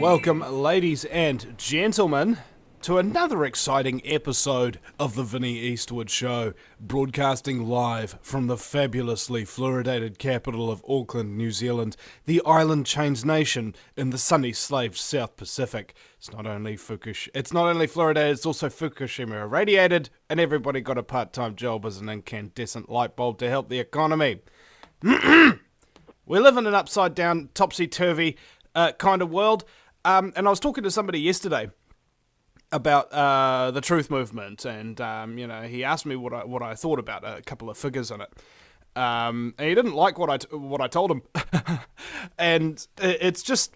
Welcome, ladies and gentlemen, to another exciting episode of the Vinnie Eastwood Show, broadcasting live from the fabulously fluoridated capital of Auckland, New Zealand, the island chains nation in the sunny slaved South Pacific. It's not only fluoridated, it's also Fukushima irradiated, and everybody got a part-time job as an incandescent light bulb to help the economy. We live in an upside-down, topsy-turvy kind of world, and I was talking to somebody yesterday about the truth movement, and he asked me what I thought about a couple of figures in it, and he didn't like what I told him, and it's just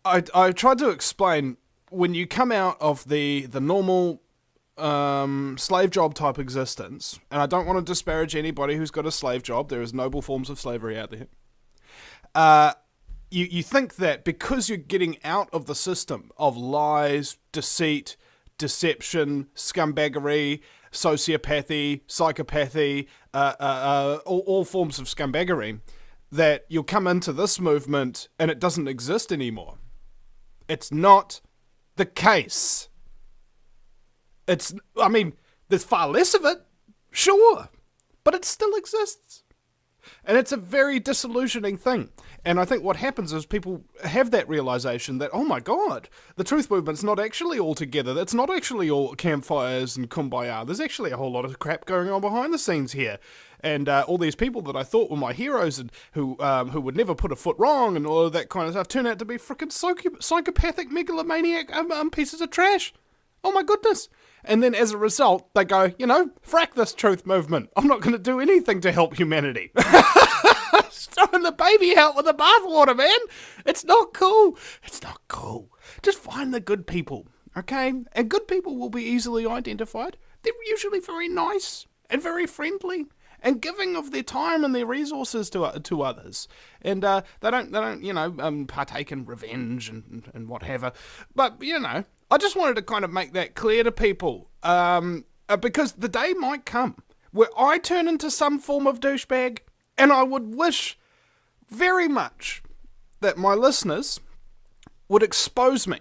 I tried to explain when you come out of the normal slave job type existence, and I don't want to disparage anybody who's got a slave job. There is noble forms of slavery out there. You think that because you're getting out of the system of lies, deceit, deception, scumbaggery, sociopathy, psychopathy, all forms of scumbaggery, that you'll come into this movement and it doesn't exist anymore. It's not the case. There's far less of it, sure, but it still exists. And it's a very disillusioning thing. And I think what happens is people have that realization that, oh my God, the truth movement's not actually all together. It's not actually all campfires and kumbaya. There's actually a whole lot of crap going on behind the scenes here. And all these people that I thought were my heroes and who would never put a foot wrong and all of that kind of stuff turn out to be freaking psychopathic, megalomaniac pieces of trash. Oh my goodness. And then as a result, they go, frack this truth movement. I'm not going to do anything to help humanity. Throwing the baby out with the bathwater, man. It's not cool. It's not cool. Just find the good people, okay? And good people will be easily identified. They're usually very nice and very friendly and giving of their time and their resources to others. And they don't partake in revenge and whatever. But, I just wanted to kind of make that clear to people, because the day might come where I turn into some form of douchebag, and I would wish very much that my listeners would expose me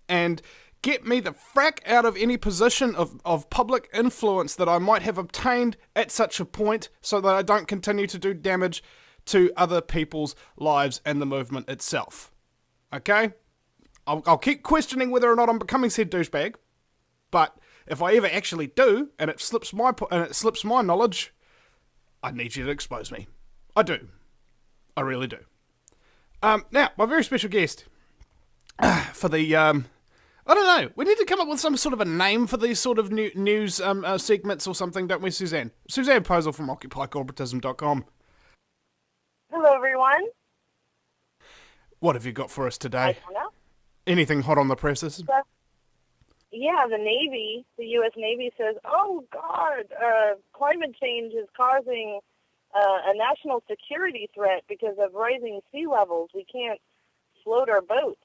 and get me the frack out of any position of public influence that I might have obtained at such a point so that I don't continue to do damage to other people's lives and the movement itself. Okay? I'll keep questioning whether or not I'm becoming said douchebag, but if I ever actually do, and it slips my knowledge, I need you to expose me. I do. I really do. Now, my very special guest for the I don't know. We need to come up with some sort of a name for these sort of news segments or something, don't we, Susanne? Susanne Posel from OccupyCorporatism.com. Hello, everyone. What have you got for us today? I don't know. Anything hot on the presses? Yeah, the Navy, the U.S. Navy says, oh, God, climate change is causing a national security threat because of rising sea levels. We can't float our boats.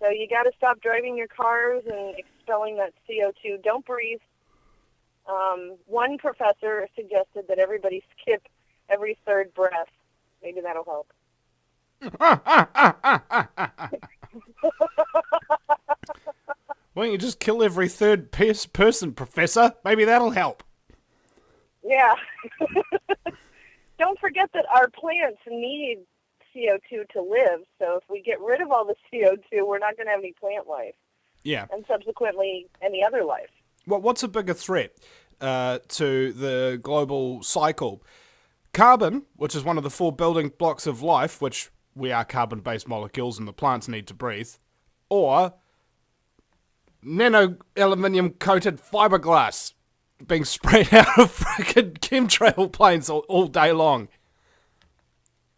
So you got to stop driving your cars and expelling that CO2. Don't breathe. One professor suggested that everybody skip every third breath. Maybe that'll help. Why don't you just kill every third person, Professor? Maybe that'll help. Yeah. Don't forget that our plants need CO2 to live, so if we get rid of all the CO2, we're not going to have any plant life. Yeah. And subsequently, any other life. Well, what's a bigger threat to the global cycle? Carbon, which is one of the 4 building blocks of life, which we are carbon-based molecules and the plants need to breathe, or nano-aluminium-coated fiberglass being sprayed out of frickin' chemtrail planes all day long.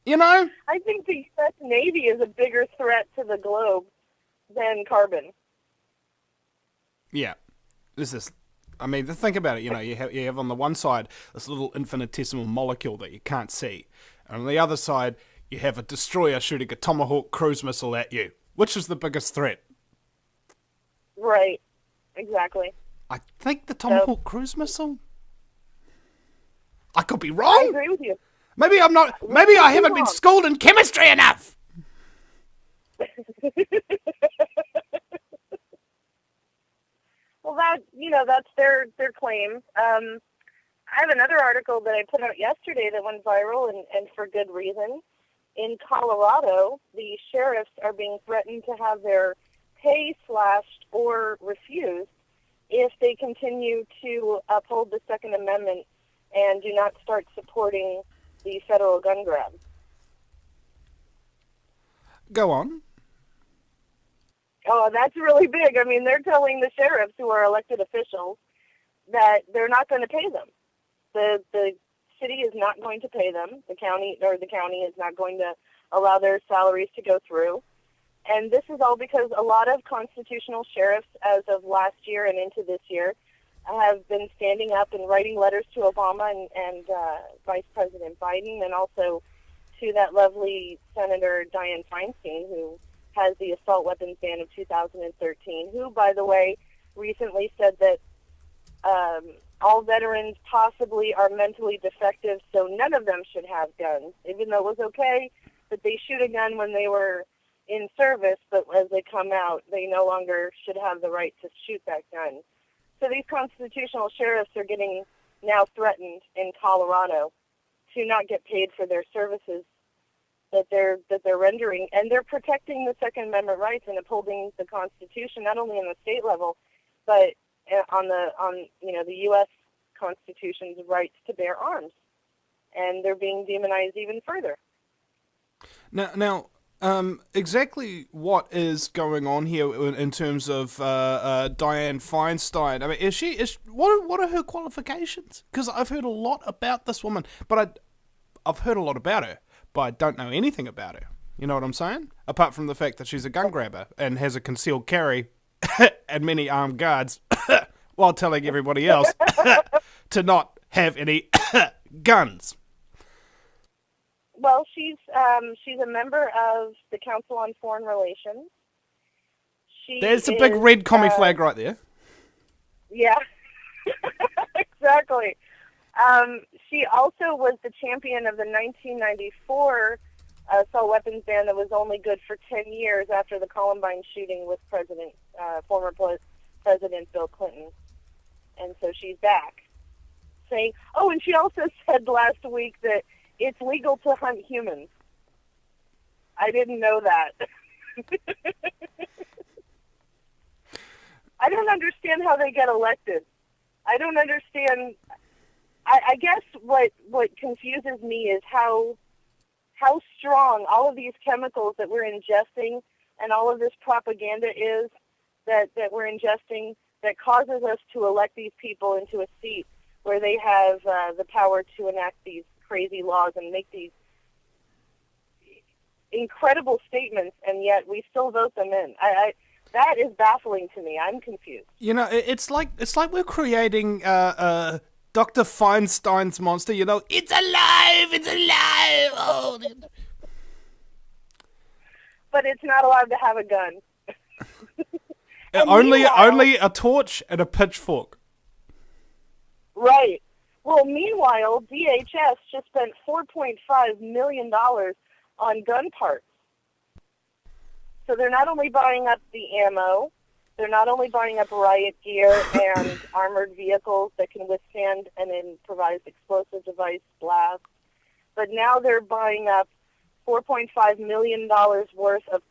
I think the U.S. Navy is a bigger threat to the globe than carbon. Yeah. Think about it, you have on the one side this little infinitesimal molecule that you can't see. And on the other side, you have a destroyer shooting a Tomahawk cruise missile at you. Which is the biggest threat? Right. Exactly. I think the Tomahawk cruise missile? I could be wrong. I agree with you. Maybe I'm not. Maybe I haven't been schooled in chemistry enough. Well, that's their claim. I have another article that I put out yesterday that went viral, and for good reason. In Colorado, the sheriffs are being threatened to have their pay slashed or refused if they continue to uphold the Second Amendment and do not start supporting the federal gun grab. Go on. Oh, that's really big. I mean, they're telling the sheriffs, who are elected officials, that they're not going to pay them. The city is not going to pay them. The county is not going to allow their salaries to go through. And this is all because a lot of constitutional sheriffs, as of last year and into this year, have been standing up and writing letters to Obama and Vice President Biden, and also to that lovely Senator Dianne Feinstein, who has the assault weapons ban of 2013, who, by the way, recently said that all veterans possibly are mentally defective, so none of them should have guns, even though it was okay that they shoot a gun when they were in service, but as they come out, they no longer should have the right to shoot that gun. So these constitutional sheriffs are getting now threatened in Colorado to not get paid for their services that they're rendering, and they're protecting the Second Amendment rights and upholding the Constitution, not only on the state level, but on the U.S. Constitution's rights to bear arms, and they're being demonized even further. Now, exactly what is going on here in terms of Dianne Feinstein? I mean, what are her qualifications? Because I've heard a lot about this woman, but I've heard a lot about her, but I don't know anything about her. You know what I'm saying? Apart from the fact that she's a gun grabber and has a concealed carry and many armed guards, while telling everybody else to not have any guns. Well, she's a member of the Council on Foreign Relations. There's a big red commie flag right there. Yeah, exactly. She also was the champion of the 1994 assault weapons ban that was only good for 10 years after the Columbine shooting with former President Bill Clinton. And so she's back, saying, oh, and she also said last week that it's legal to hunt humans. I didn't know that. I don't understand how they get elected. I don't understand. I guess what confuses me is how strong all of these chemicals that we're ingesting and all of this propaganda is that we're ingesting that causes us to elect these people into a seat where they have the power to enact these crazy laws and make these incredible statements, and yet we still vote them in. That is baffling to me. I'm confused. You know, it's like we're creating Dr. Feinstein's monster. You know, it's alive, it's alive. Oh. But it's not allowed to have a gun. Only a torch and a pitchfork. Right. Well, meanwhile, DHS just spent $4.5 million on gun parts. So they're not only buying up the ammo, they're not only buying up riot gear and armored vehicles that can withstand and improvise explosive device blasts, but now they're buying up $4.5 million worth of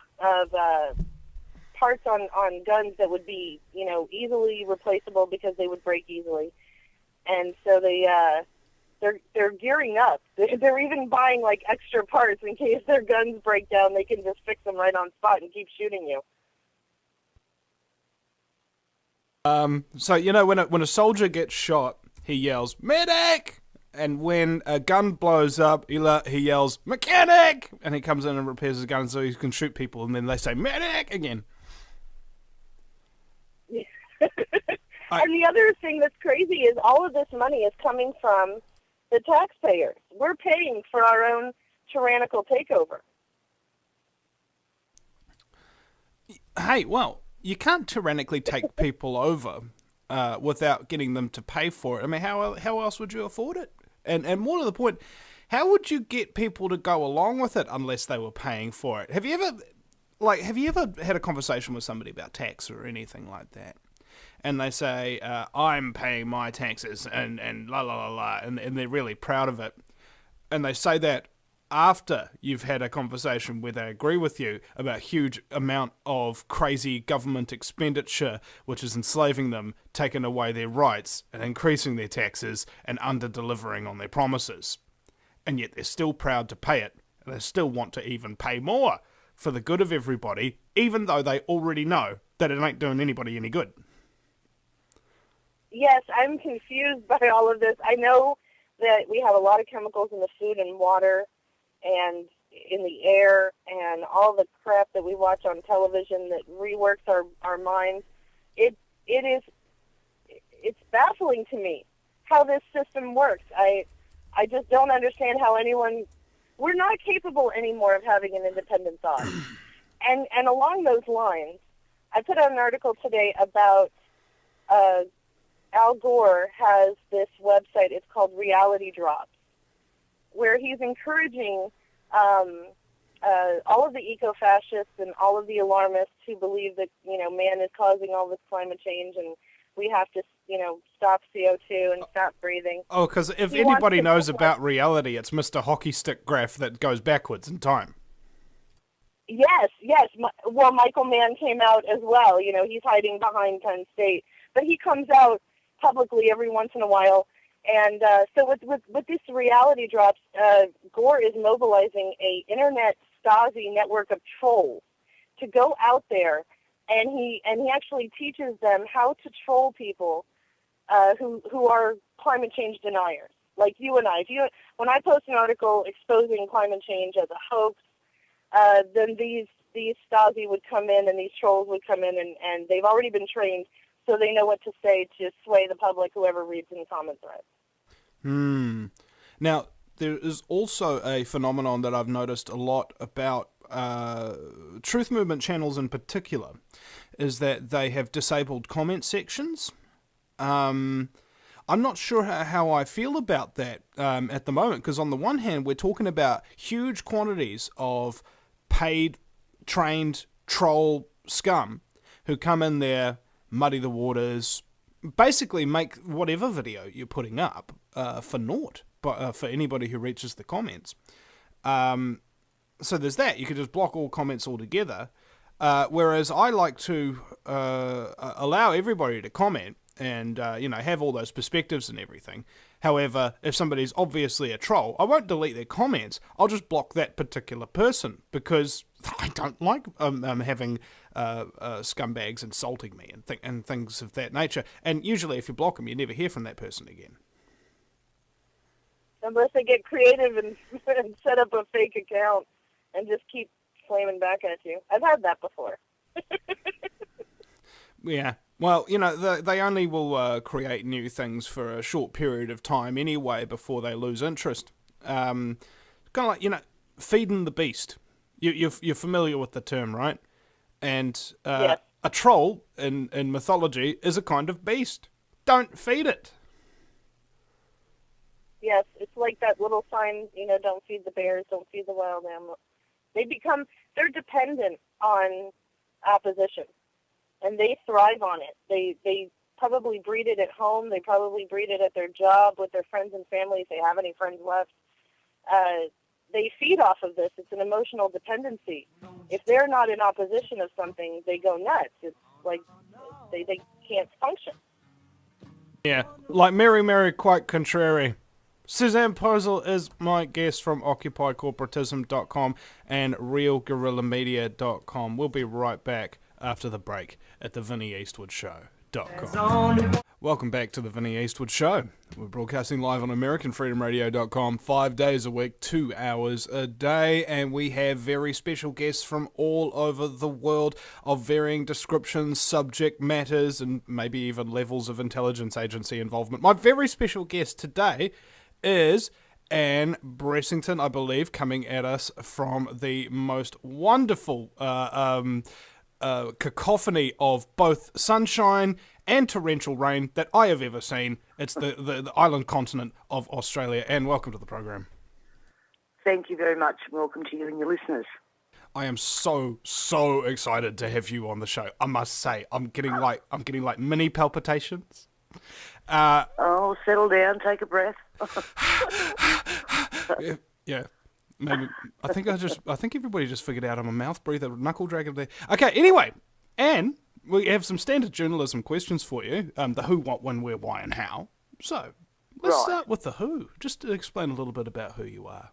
parts on guns that would be, easily replaceable because they would break easily. And so they're gearing up. They're even buying like extra parts in case their guns break down. They can just fix them right on spot and keep shooting you. So when a soldier gets shot, he yells "medic," and when a gun blows up, he yells "mechanic," and he comes in and repairs his gun so he can shoot people, and then they say "medic" again. And the other thing that's crazy is all of this money is coming from the taxpayers. We're paying for our own tyrannical takeover. Hey, well, you can't tyrannically take people over without getting them to pay for it. I mean, how else would you afford it? And more to the point, how would you get people to go along with it unless they were paying for it? Have you ever had a conversation with somebody about tax or anything like that? And they say, I'm paying my taxes and la la la la, and they're really proud of it. And they say that after you've had a conversation where they agree with you about a huge amount of crazy government expenditure, which is enslaving them, taking away their rights, and increasing their taxes, and under-delivering on their promises. And yet they're still proud to pay it, and they still want to even pay more for the good of everybody, even though they already know that it ain't doing anybody any good. Yes, I'm confused by all of this. I know that we have a lot of chemicals in the food and water and in the air and all the crap that we watch on television that reworks our minds. It's baffling to me how this system works. I just don't understand how we're not capable anymore of having an independent thought. And along those lines, I put out an article today about Al Gore has this website. It's called Reality Drops, where he's encouraging all of the eco-fascists and all of the alarmists who believe that, man is causing all this climate change and we have to, stop CO2 and stop breathing. Oh, because if anybody knows about reality, it's Mr. Hockey Stick Graph that goes backwards in time. Yes. Well, Michael Mann came out as well. He's hiding behind Penn State. But he comes out publicly every once in a while. And so with this Reality Drops, Gore is mobilizing a internet Stasi network of trolls to go out there, and he actually teaches them how to troll people who are climate change deniers, like you and I. When I post an article exposing climate change as a hoax, then these Stasi would come in and these trolls would come in, and they've already been trained, so they know what to say to sway the public, whoever reads in the comment thread. Now, there is also a phenomenon that I've noticed a lot about Truth Movement channels in particular, is that they have disabled comment sections. I'm not sure how I feel about that at the moment, because on the one hand, we're talking about huge quantities of paid, trained troll scum who come in there, muddy the waters, basically make whatever video you're putting up for naught, for anybody who reaches the comments. So there's that. You could just block all comments altogether. Whereas I like to allow everybody to comment and have all those perspectives and everything. However, if somebody's obviously a troll, I won't delete their comments. I'll just block that particular person because I don't like having scumbags insulting me and things of that nature. And usually, if you block them, you never hear from that person again. Unless they get creative and set up a fake account and just keep flaming back at you. I've had that before. Yeah. Well, they only will create new things for a short period of time anyway before they lose interest. Kind of like, feeding the beast. You're familiar with the term, right? And yes. A troll in mythology is a kind of beast. Don't feed it. Yes, it's like that little sign, don't feed the bears, don't feed the wild animals. They're dependent on opposition, and they thrive on it. They probably breed it at home. They probably breed it at their job with their friends and family if they have any friends left. They feed off of this. It's an emotional dependency. If they're not in opposition of something, they go nuts. It's like they can't function. Yeah, like Mary, quite contrary. Susanne Posel is my guest from OccupyCorporatism.com and RealGuerrillaMedia.com. We'll be right back after the break at the VinnieEastwoodShow.com. Welcome back to the Vinnie Eastwood Show. We're broadcasting live on AmericanFreedomRadio.com 5 days a week, 2 hours a day, and we have very special guests from all over the world of varying descriptions, subject matters, and maybe even levels of intelligence agency involvement. My very special guest today is Anne Bressington, I believe, coming at us from the most wonderful cacophony of both sunshine and torrential rain that I have ever seen. It's the island continent of Australia. And welcome to the program. thank you very much, and welcome to you and your listeners. I am so excited to have you on the show. I must say, I'm getting like mini palpitations. Settle down, take a breath. Yeah. Maybe I think everybody just figured out I'm a mouth breather, knuckle dragger there. Okay, anyway, and we have some standard journalism questions for you. The who, what, when, where, why, and how. So let's start with the who. Just to explain a little bit about who you are.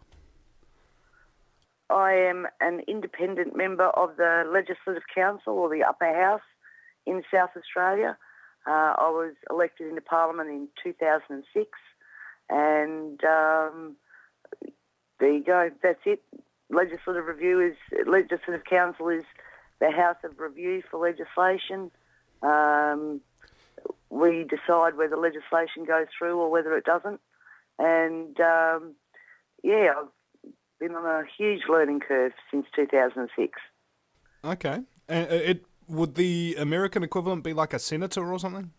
I am an independent member of the Legislative Council, or the Upper House, in South Australia. I was elected into Parliament in 2006, and there you go. That's it. Legislative Council is the House of Review for legislation. We decide whether legislation goes through or whether it doesn't. And I've been on a huge learning curve since 2006. Okay. Would the American equivalent be like a senator or something?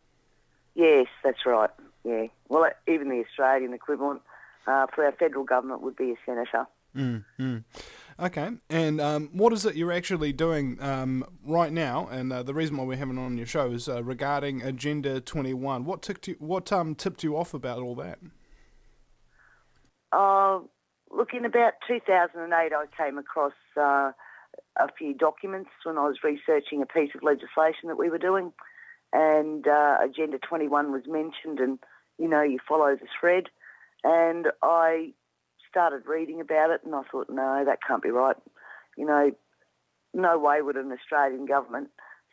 Yes, that's right. Yeah. Well, even the Australian equivalent for our federal government would be a senator. Okay. And what is it you're actually doing right now? And the reason why we're having it on your show is regarding Agenda 21. What tipped you off about all that? Look, in about 2008, I came across a few documents when I was researching a piece of legislation that we were doing, and Agenda 21 was mentioned, and, you follow the thread. And I started reading about it, and I thought, no, that can't be right. No way would an Australian government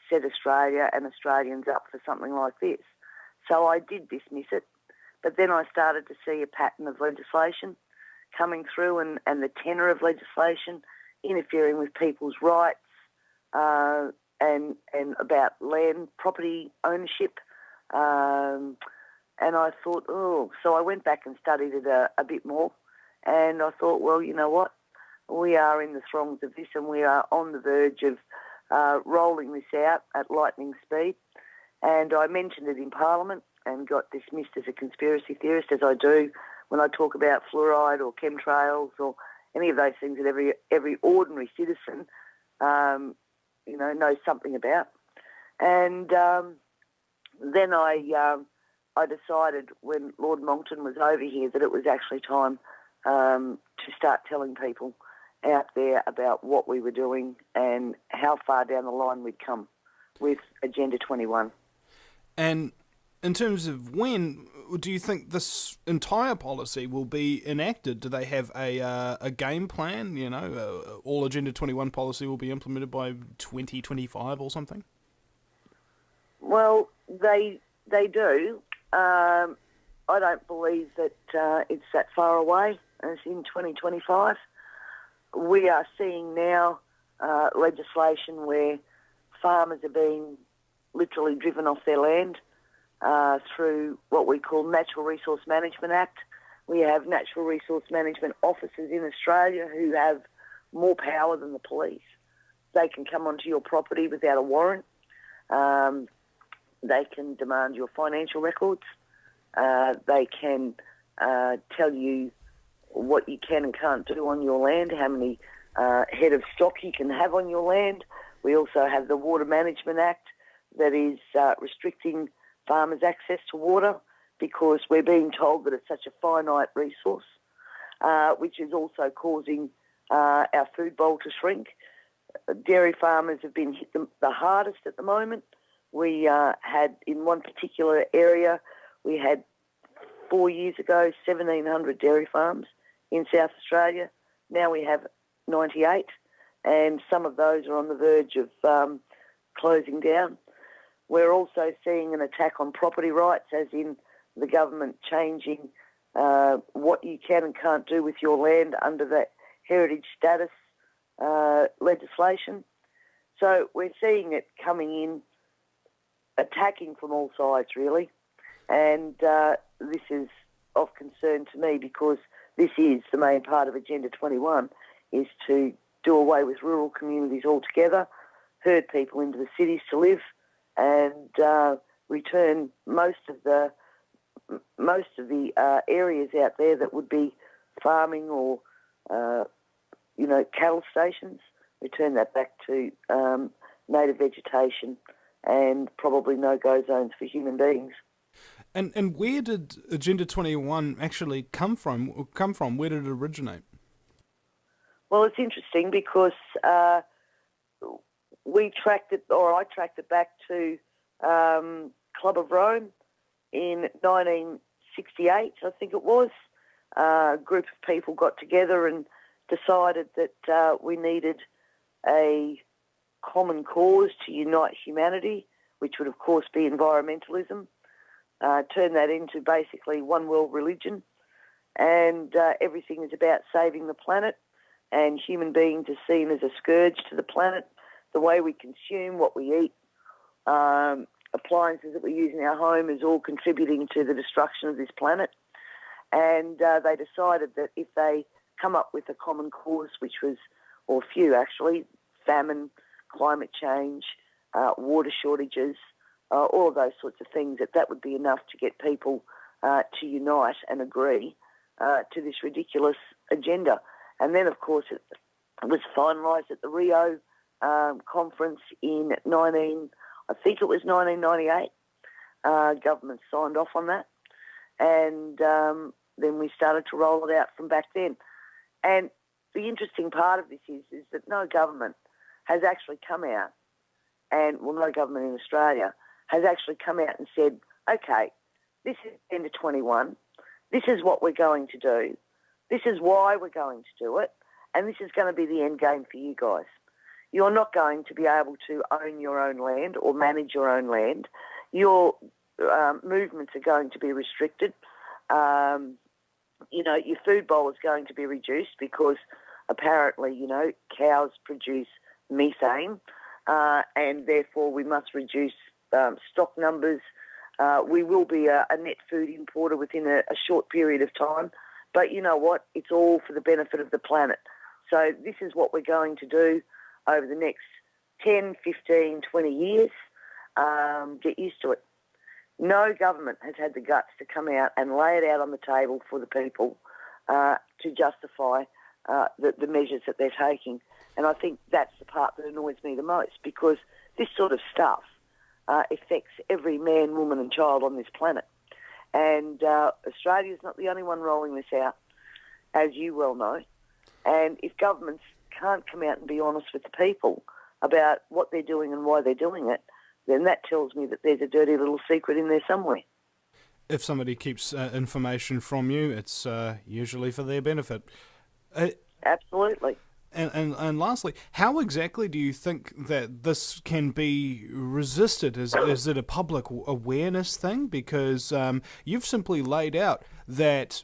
set Australia and Australians up for something like this. So I did dismiss it, but then I started to see a pattern of legislation coming through, and the tenor of legislation interfering with people's rights and about land property ownership. And I thought, so I went back and studied it a bit more, and I thought, well, you know what? We are in the throngs of this, and we are on the verge of rolling this out at lightning speed. And I mentioned it in Parliament and got dismissed as a conspiracy theorist, as I do when I talk about fluoride or chemtrails or any of those things that every ordinary citizen, knows something about. And then I decided when Lord Monckton was over here that it was actually time to start telling people out there about what we were doing and how far down the line we'd come with Agenda 21. And in terms of when, do you think this entire policy will be enacted? Do they have a game plan? All Agenda 21 policy will be implemented by 2025 or something? Well, they do. I don't believe that it's that far away as in 2025. We are seeing now legislation where farmers are being literally driven off their land through what we call Natural Resource Management Act. We have natural resource management officers in Australia who have more power than the police. They can come onto your property without a warrant. They can demand your financial records. They can tell you what you can and can't do on your land, how many head of stock you can have on your land. We also have the Water Management Act that is restricting farmers' access to water because we're being told that it's such a finite resource, which is also causing our food bowl to shrink. Dairy farmers have been hit the hardest at the moment. We had, in one particular area, we had 4 years ago 1,700 dairy farms in South Australia. Now we have 98, and some of those are on the verge of closing down. We're also seeing an attack on property rights, as in the government changing what you can and can't do with your land under the heritage status legislation. So we're seeing it coming in, attacking from all sides, really. And this is of concern to me because this is the main part of Agenda 21, is to do away with rural communities altogether, herd people into the cities to live, and return most of the areas out there that would be farming or cattle stations. We turn that back to native vegetation and probably no-go zones for human beings. And where did Agenda 21 actually come from? Where did it originate? Well, it's interesting because I tracked it back to Club of Rome in 1968, I think it was. A group of people got together and decided that we needed a common cause to unite humanity, which would, of course, be environmentalism. Turn that into basically one world religion, and everything is about saving the planet, and human beings are seen as a scourge to the planet. The way we consume, what we eat, appliances that we use in our home is all contributing to the destruction of this planet. And they decided that if they come up with a common cause, which was, or few actually, famine, climate change, water shortages, all of those sorts of things, that would be enough to get people to unite and agree to this ridiculous agenda. And then, of course, it was finalised at the Rio conference in 1998. Government signed off on that. And then we started to roll it out from back then. And the interesting part of this is that no government has actually come out, no government in Australia has actually come out and said, okay, this is Agenda 21, this is what we're going to do, this is why we're going to do it, and this is going to be the end game for you guys. You're not going to be able to own your own land or manage your own land. Your movements are going to be restricted. Your food bowl is going to be reduced because apparently, cows produce methane, and therefore we must reduce stock numbers. We will be a net food importer within a short period of time. But you know what? It's all for the benefit of the planet. So this is what we're going to do over the next 10, 15, 20 years. Get used to it. No government has had the guts to come out and lay it out on the table for the people to justify the measures that they're taking. And I think that's the part that annoys me the most, because this sort of stuff affects every man, woman and child on this planet. And Australia's not the only one rolling this out, as you well know. And if governments can't come out and be honest with the people about what they're doing and why they're doing it, then that tells me that there's a dirty little secret in there somewhere. If somebody keeps information from you, it's usually for their benefit. Absolutely. And lastly, how exactly do you think that this can be resisted? Is it a public awareness thing? Because you've simply laid out that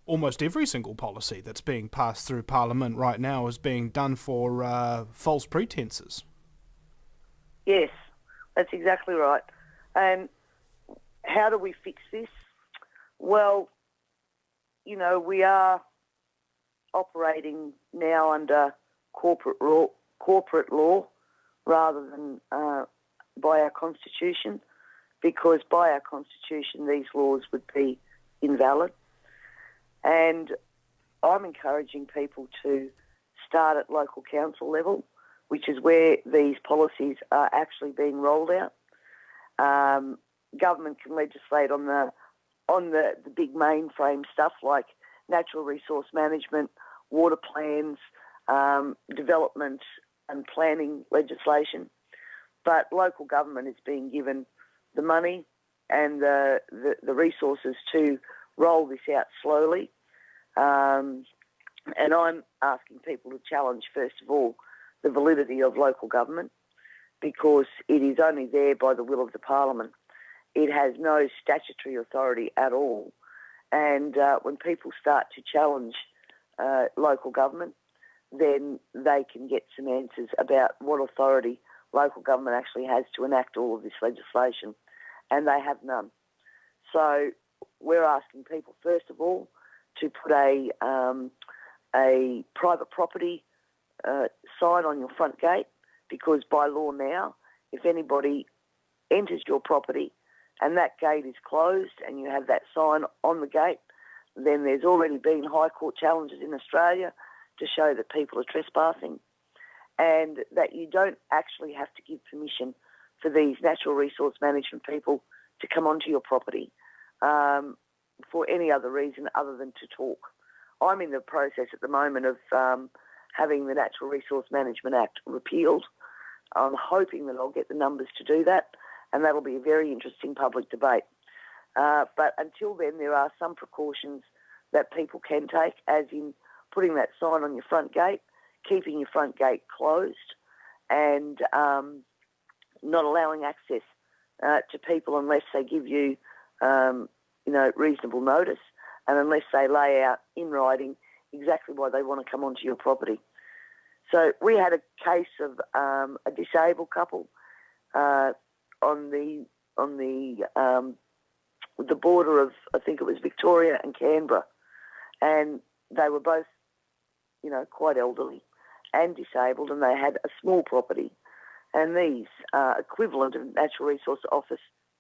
almost every single policy that's being passed through Parliament right now is being done for false pretences. Yes, that's exactly right. And how do we fix this? Well, we are operating now under corporate law rather than by our Constitution, because by our Constitution these laws would be invalid. And I'm encouraging people to start at local council level, which is where these policies are actually being rolled out. Government can legislate on the big mainframe stuff like natural resource management, water plans, development and planning legislation. But local government is being given the money and the resources to roll this out slowly. And I'm asking people to challenge, first of all, the validity of local government, because it is only there by the will of the Parliament. It has no statutory authority at all. And when people start to challenge local government, then they can get some answers about what authority local government actually has to enact all of this legislation. And they have none. So we're asking people, first of all, to put a private property sign on your front gate, because by law now, if anybody enters your property and that gate is closed and you have that sign on the gate, then there's already been High Court challenges in Australia to show that people are trespassing, and that you don't actually have to give permission for these natural resource management people to come onto your property for any other reason other than to talk. I'm in the process at the moment of having the Natural Resource Management Act repealed. I'm hoping that I'll get the numbers to do that, and that'll be a very interesting public debate. But until then, there are some precautions that people can take, as in putting that sign on your front gate, keeping your front gate closed, and not allowing access to people unless they give you, reasonable notice, and unless they lay out in writing exactly why they want to come onto your property. So we had a case of a disabled couple on the border of, I think it was Victoria and Canberra, and they were both, quite elderly and disabled, and they had a small property. And these equivalent of natural resource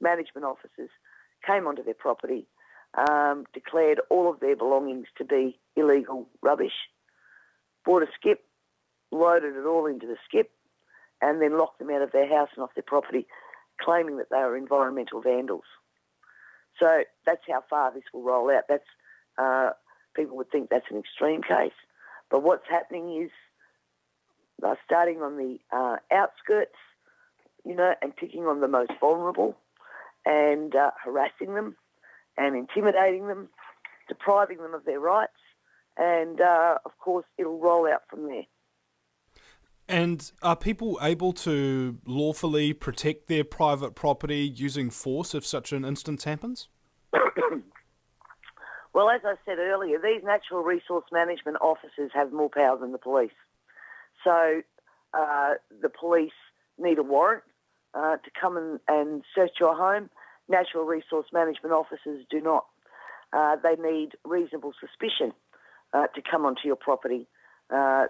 management officers came onto their property, declared all of their belongings to be illegal rubbish, bought a skip, loaded it all into the skip, and then locked them out of their house and off their property, claiming that they were environmental vandals. So that's how far this will roll out. That's people would think that's an extreme case. But what's happening is they're starting on the outskirts, and picking on the most vulnerable and harassing them and intimidating them, depriving them of their rights, and, of course, it'll roll out from there. And are people able to lawfully protect their private property using force if such an instance happens? Well, as I said earlier, these natural resource management officers have more power than the police. So the police need a warrant to come and search your home. Natural resource management officers do not. They need reasonable suspicion to come onto your property.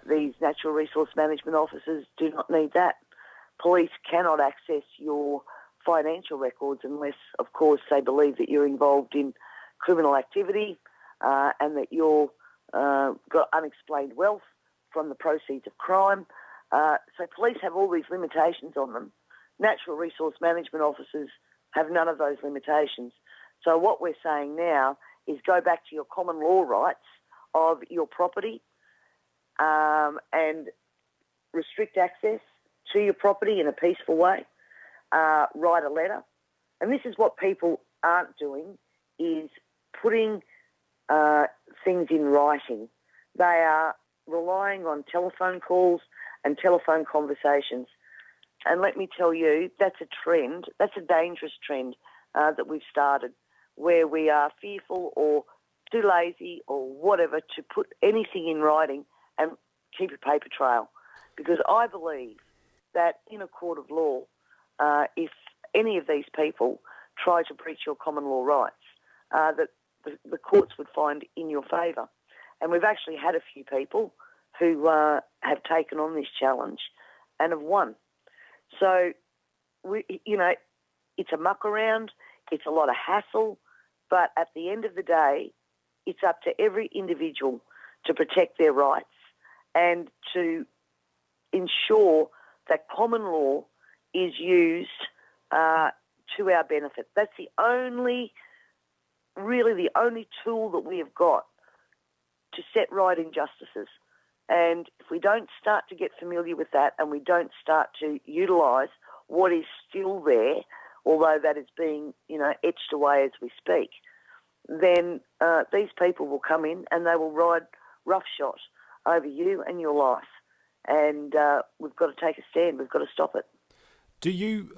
These natural resource management officers do not need that. Police cannot access your financial records unless, of course, they believe that you're involved in criminal activity and that you're got unexplained wealth from the proceeds of crime. So police have all these limitations on them. Natural resource management officers have none of those limitations. So what we're saying now is go back to your common law rights of your property and restrict access to your property in a peaceful way. Write a letter. And this is what people aren't doing, is putting things in writing. They are relying on telephone calls and telephone conversations. And let me tell you, that's a trend. That's a dangerous trend that we've started, where we are fearful or too lazy or whatever to put anything in writing and keep a paper trail. Because I believe that in a court of law, if any of these people try to breach your common law rights, that the courts would find in your favour. And we've actually had a few people who have taken on this challenge and have won. So, it's a muck around, it's a lot of hassle, but at the end of the day, it's up to every individual to protect their rights and to ensure that common law is used to our benefit. That's really the only tool that we have got to set right injustices. And if we don't start to get familiar with that and we don't start to utilise what is still there, although that is being, etched away as we speak, then these people will come in and they will ride roughshod over you and your life. And we've got to take a stand. We've got to stop it.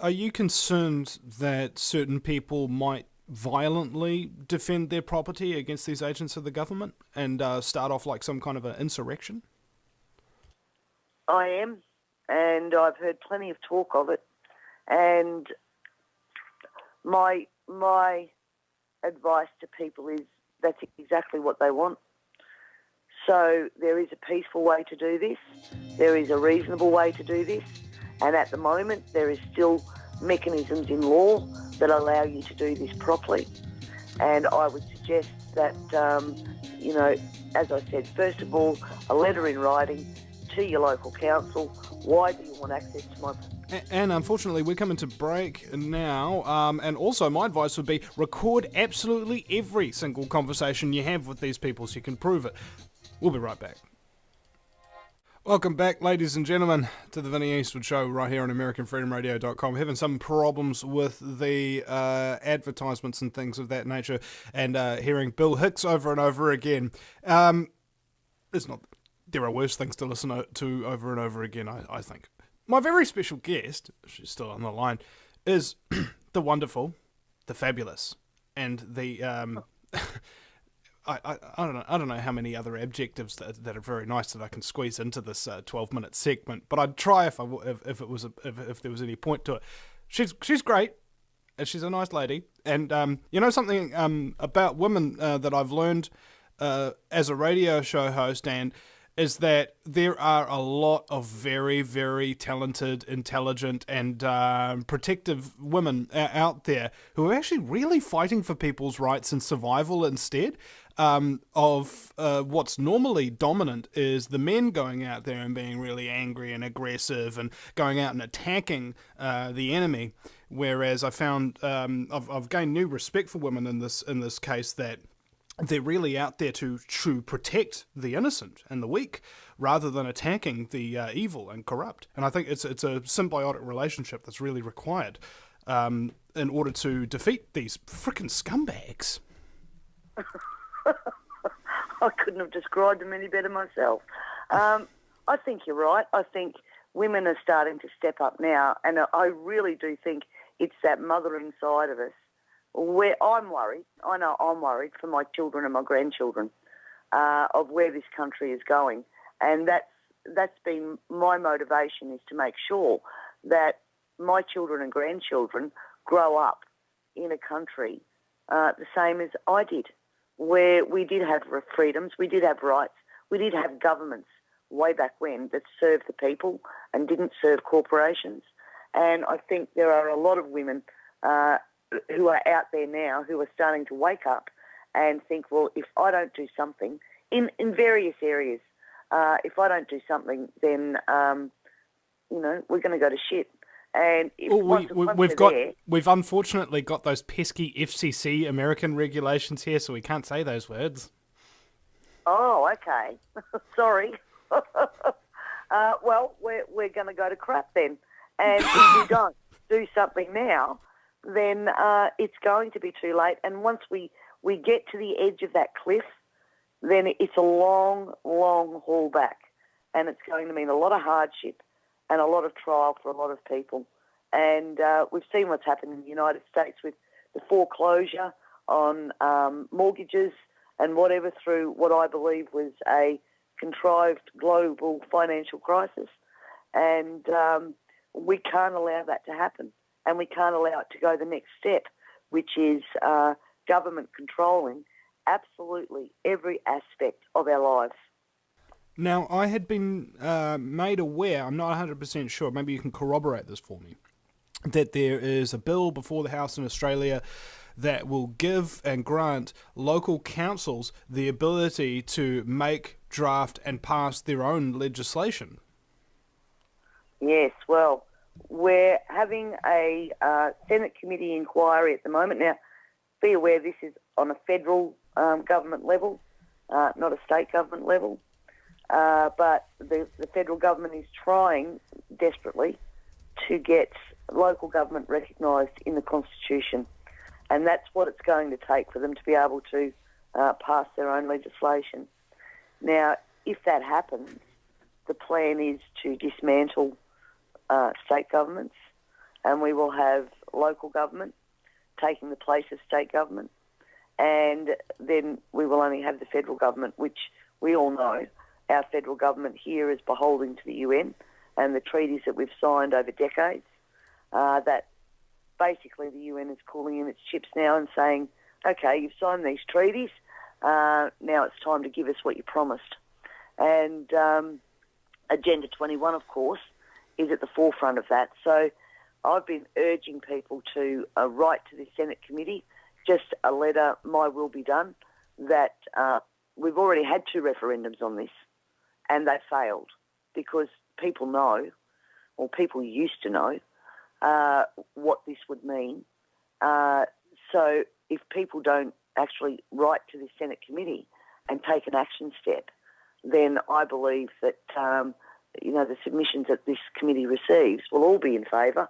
Are you concerned that certain people might violently defend their property against these agents of the government and start off like some kind of an insurrection? I am, and I've heard plenty of talk of it. And my advice to people is that's exactly what they want. So there is a peaceful way to do this. There is a reasonable way to do this. And at the moment, there is still mechanisms in law that allow you to do this properly. And I would suggest suggest that, as I said, first of all, a letter in writing to your local council. Why do you want access to my... And unfortunately, we're coming to break now. And also, my advice would be record absolutely every single conversation you have with these people so you can prove it. We'll be right back. Welcome back, ladies and gentlemen, to the Vinnie Eastwood Show right here on AmericanFreedomRadio.com. Having some problems with the advertisements and things of that nature, and hearing Bill Hicks over and over again. It's not. There are worse things to listen to over and over again, I think. My very special guest, she's still on the line, is the wonderful, the fabulous, and the I don't know how many other adjectives that are very nice that I can squeeze into this 12-minute segment, but I'd try if there was any point to it. She's great, and she's a nice lady, and something about women that I've learned as a radio show host, and is that there are a lot of very, very talented, intelligent, and protective women out there who are actually really fighting for people's rights and survival instead of what's normally dominant is the men going out there and being really angry and aggressive and going out and attacking the enemy. Whereas I found I've gained new respect for women in this case, that they're really out there to protect the innocent and the weak rather than attacking the evil and corrupt. And I think it's a symbiotic relationship that's really required in order to defeat these frickin' scumbags. I couldn't have described them any better myself. I think you're right. I think women are starting to step up now, and I really do think it's that mothering side of us where I'm worried. I know I'm worried for my children and my grandchildren of where this country is going, and that's been my motivation, is to make sure that my children and grandchildren grow up in a country the same as I did, where we did have freedoms, we did have rights, we did have governments way back when that served the people and didn't serve corporations. And I think there are a lot of women who are out there now who are starting to wake up and think, well, if I don't do something in various areas, if I don't do something, then we're going to go to shit. And if we've unfortunately got those pesky FCC American regulations here, so we can't say those words. Oh, okay. Sorry. Well, we're going to go to crap then. And if you don't do something now, then it's going to be too late. And once we get to the edge of that cliff, then it's a long, long haul back. And it's going to mean a lot of hardship and a lot of trial for a lot of people. And we've seen what's happened in the United States with the foreclosure on mortgages and whatever through what I believe was a contrived global financial crisis. And we can't allow that to happen. And we can't allow it to go the next step, which is government controlling absolutely every aspect of our lives. Now, I had been made aware, I'm not 100% sure, maybe you can corroborate this for me, that there is a bill before the House in Australia that will give and grant local councils the ability to make, draft and pass their own legislation. Yes, well, we're having a Senate committee inquiry at the moment. Now, be aware this is on a federal government level, not a state government level. But the federal government is trying desperately to get local government recognised in the Constitution. And that's what it's going to take for them to be able to pass their own legislation. Now, if that happens, the plan is to dismantle state governments, and we will have local government taking the place of state government. And then we will only have the federal government, which we all know our federal government here is beholden to the UN and the treaties that we've signed over decades, that basically the UN is calling in its chips now and saying, okay, you've signed these treaties, now it's time to give us what you promised. And Agenda 21, of course, is at the forefront of that. So I've been urging people to write to the Senate committee just a letter, my will be done, that we've already had 2 referendums on this and they failed because people know, or people used to know, what this would mean. So if people don't actually write to the Senate committee and take an action step, then I believe that, the submissions that this committee receives will all be in favour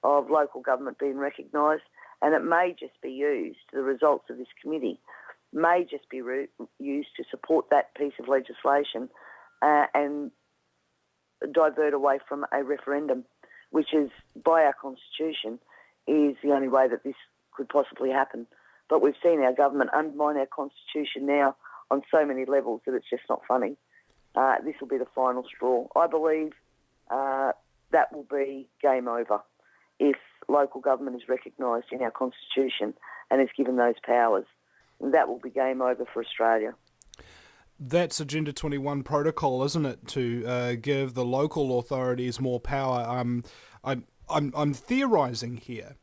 of local government being recognised, and it may just be used, the results of this committee may just be used to support that piece of legislation and divert away from a referendum, which is, by our constitution, is the only way that this could possibly happen. But we've seen our government undermine our constitution now on so many levels that it's just not funny. This will be the final straw. I believe that will be game over if local government is recognised in our constitution and is given those powers. That will be game over for Australia. That's Agenda 21 protocol, isn't it, to give the local authorities more power? I'm theorising here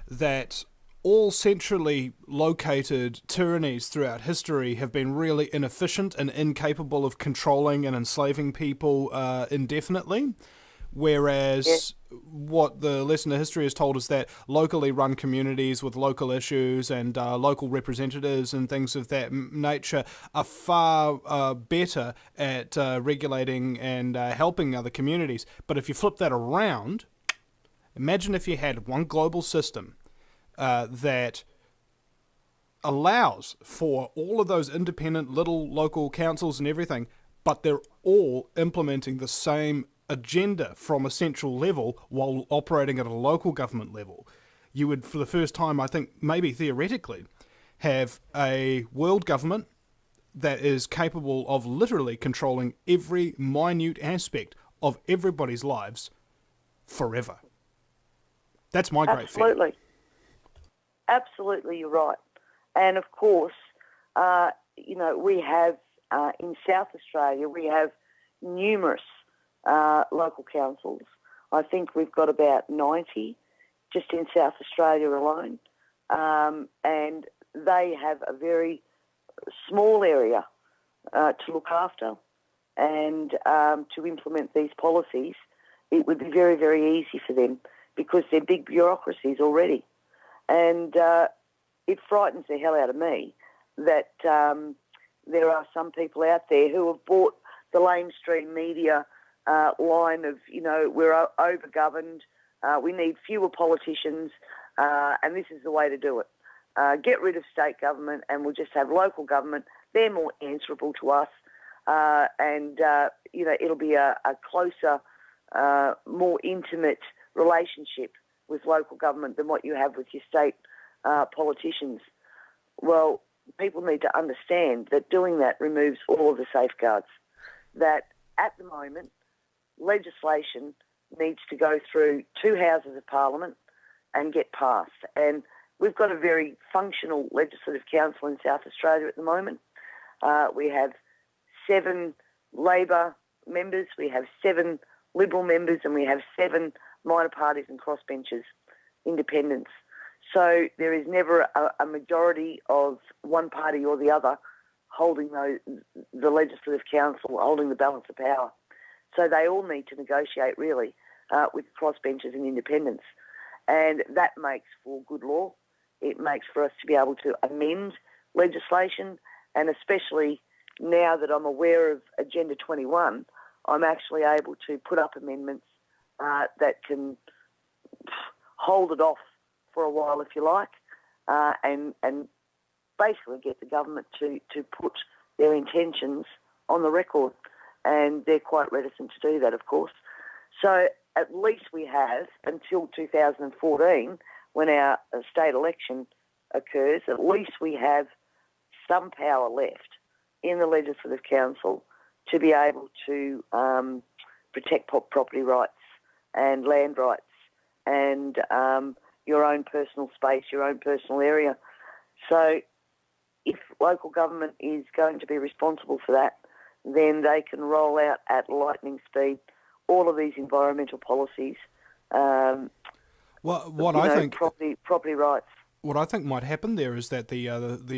that all centrally located tyrannies throughout history have been really inefficient and incapable of controlling and enslaving people indefinitely, whereas what the lesson of history has told us that locally run communities with local issues and local representatives and things of that nature are far better at regulating and helping other communities. But if you flip that around, imagine if you had one global system that allows for all of those independent little local councils and everything, but they're all implementing the same agenda from a central level while operating at a local government level. You would, for the first time, I think, maybe theoretically, have a world government that is capable of literally controlling every minute aspect of everybody's lives forever. That's my great fear. Absolutely. Absolutely, you're right. And of course, we have, in South Australia, we have numerous local councils. I think we've got about 90 just in South Australia alone. And they have a very small area to look after. And to implement these policies, it would be very, very easy for them because they're big bureaucracies already. And it frightens the hell out of me that there are some people out there who have bought the lamestream media line of, we're overgoverned, we need fewer politicians, and this is the way to do it. Get rid of state government and we'll just have local government. They're more answerable to us, and it'll be a closer, more intimate relationship with local government than what you have with your state politicians. Well, people need to understand that doing that removes all of the safeguards. That at the moment, legislation needs to go through 2 houses of parliament and get passed. And we've got a very functional legislative council in South Australia at the moment. We have 7 Labor members, we have 7 Liberal members, and we have 7 minor parties and crossbenchers, independents. So there is never a majority of one party or the other holding the legislative council, holding the balance of power. So they all need to negotiate, really, with crossbenchers and independents. And that makes for good law. It makes for us to be able to amend legislation, and especially now that I'm aware of Agenda 21, I'm actually able to put up amendments that can hold it off for a while, if you like, and basically get the government to put their intentions on the record. And they're quite reticent to do that, of course. So at least we have, until 2014, when our state election occurs, at least we have some power left in the Legislative Council to be able to protect property rights and land rights and your own personal space, your own personal area. So if local government is going to be responsible for that, then they can roll out at lightning speed all of these environmental policies. What I think property rights. what I think might happen there is that the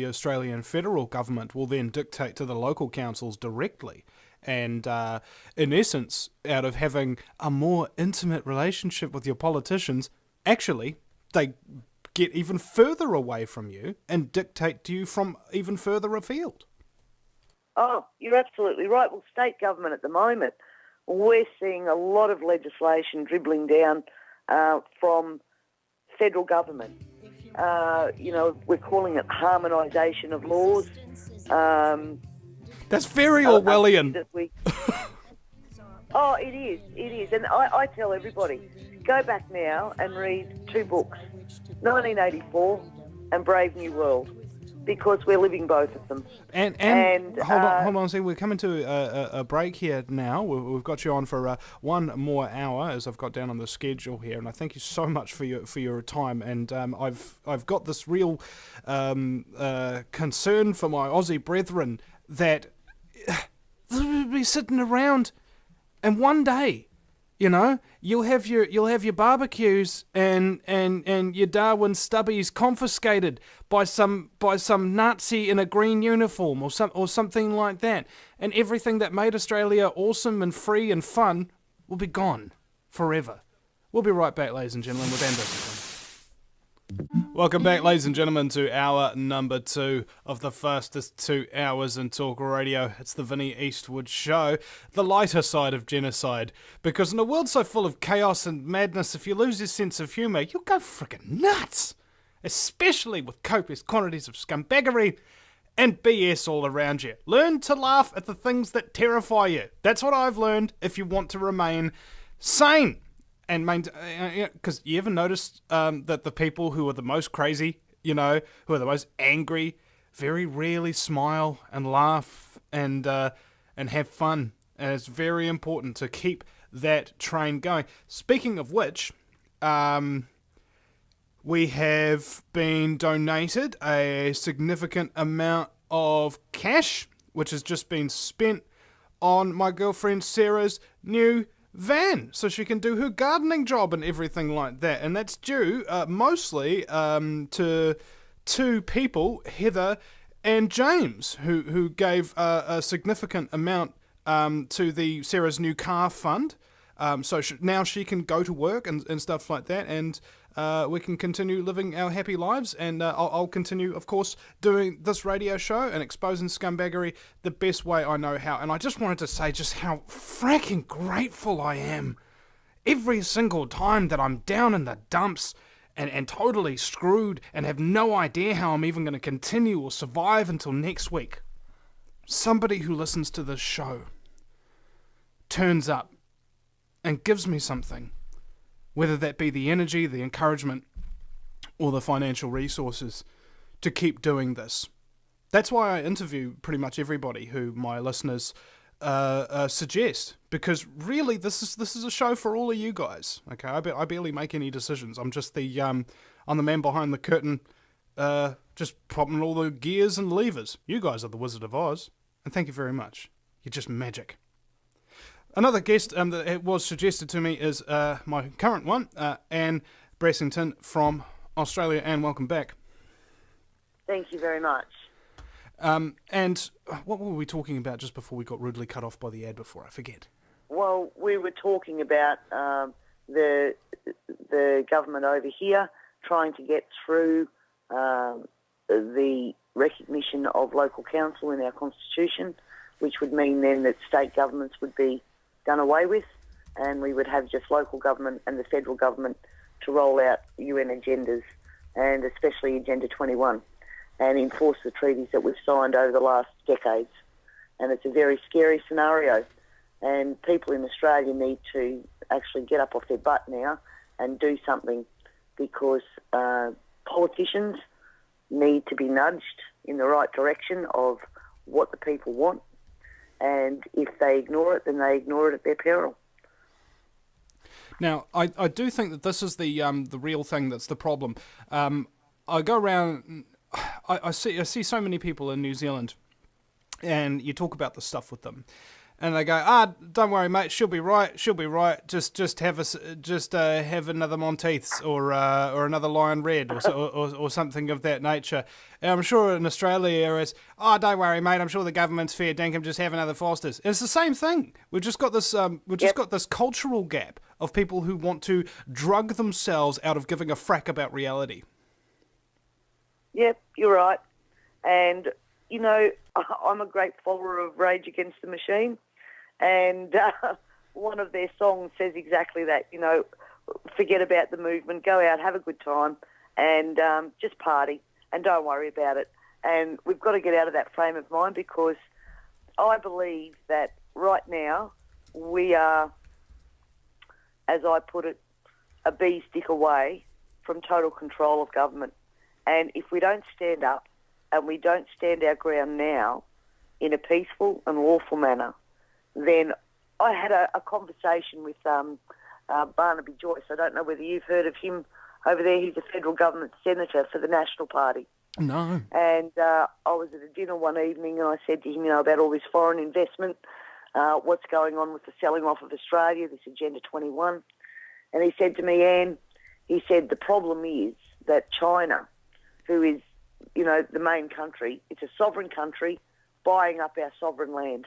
Australian federal government will then dictate to the local councils directly. And in essence, out of having a more intimate relationship with your politicians, actually, they get even further away from you and dictate to you from even further afield. Oh, you're absolutely right. Well, state government at the moment, we're seeing a lot of legislation dribbling down from federal government. We're calling it harmonisation of laws. That's very Orwellian. Oh, it is. And I tell everybody, go back now and read two books, 1984 and Brave New World, because we're living both of them. And hold on, see, we're coming to a break here now. We've got you on for one more hour, as I've got down on the schedule here, and I thank you so much for your time. And I've got this real concern for my Aussie brethren that they'll be sitting around, and one day, you'll have your barbecues and your Darwin stubbies confiscated by some Nazi in a green uniform or something like that, and everything that made Australia awesome and free and fun will be gone forever. We'll be right back, ladies and gentlemen, with Bressington. Welcome back, ladies and gentlemen, to hour number 2 of the fastest 2 hours in talk radio. It's the Vinnie Eastwood Show, the lighter side of genocide. Because in a world so full of chaos and madness, if you lose your sense of humour, you'll go frickin' nuts. Especially with copious quantities of scumbaggery and BS all around you. Learn to laugh at the things that terrify you. That's what I've learned if you want to remain sane. And because you ever noticed that the people who are the most crazy, who are the most angry, very rarely smile and laugh and have fun. And it's very important to keep that train going. Speaking of which, we have been donated a significant amount of cash, which has just been spent on my girlfriend Sarah's new van, so she can do her gardening job and everything like that. And that's due mostly to two people, Heather and James, who gave a significant amount to the Sarah's new car fund. So now she can go to work and stuff like that, and we can continue living our happy lives, and I'll continue, of course, doing this radio show and exposing scumbaggery the best way I know how. And I just wanted to say just how fracking grateful I am every single time that I'm down in the dumps and totally screwed and have no idea how I'm even going to continue or survive until next week. Somebody who listens to this show turns up and gives me something, whether that be the energy, the encouragement, or the financial resources to keep doing this. That's why I interview pretty much everybody who my listeners suggest, because really this is a show for all of you guys. Okay, I barely make any decisions. I'm just I'm the man behind the curtain, just popping all the gears and levers. You guys are the Wizard of Oz, and thank you very much. You're just magic. Another guest that was suggested to me is my current one, Anne Bressington from Australia. Anne, welcome back. Thank you very much. And what were we talking about just before we got rudely cut off by the ad before? I forget. Well, we were talking about the government over here trying to get through the recognition of local council in our constitution, which would mean then that state governments would be done away with, and we would have just local government and the federal government to roll out UN agendas, and especially Agenda 21, and enforce the treaties that we've signed over the last decades. And it's a very scary scenario, and people in Australia need to actually get up off their butt now and do something, because politicians need to be nudged in the right direction of what the people want. And if they ignore it, then they ignore it at their peril. Now, I do think that this is the real thing that's the problem. I go around, I see so many people in New Zealand, and you talk about the stuff with them, And they go, don't worry, mate. She'll be right. She'll be right. Just have another Monteith's or another Lion Red or something of that nature. And I'm sure in Australia it's, don't worry, mate. I'm sure the government's fair dinkum. Just have another Foster's. And it's the same thing. We've just got this got this cultural gap of people who want to drug themselves out of giving a frack about reality. Yep, you're right. And you know, I'm a great follower of Rage Against the Machine. And one of their songs says exactly that, you know, forget about the movement, go out, have a good time, and just party, and don't worry about it. And we've got to get out of that frame of mind, because I believe that right now we are, as I put it, a bee stick away from total control of government. And if we don't stand up and we don't stand our ground now in a peaceful and lawful manner, then I had a conversation with Barnaby Joyce. I don't know whether you've heard of him over there. He's a federal government senator for the National Party. No. And I was at a dinner one evening and I said to him, you know, about all this foreign investment, what's going on with the selling off of Australia, this Agenda 21. And he said to me, Anne, he said, the problem is that China, who is, you know, the main country, it's a sovereign country buying up our sovereign land.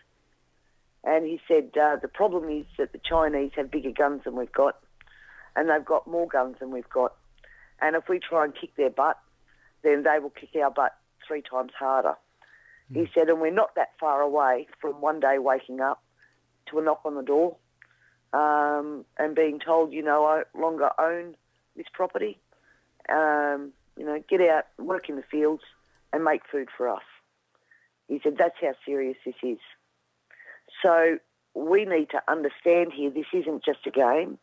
And he said, the problem is that the Chinese have bigger guns than we've got, and they've got more guns than we've got. And if we try and kick their butt, then they will kick our butt 3 times harder. He said, and we're not that far away from one day waking up to a knock on the door and being told, you no longer own this property. You know, get out, work in the fields and make food for us. He said, that's how serious this is. So we need to understand here, this isn't just a game.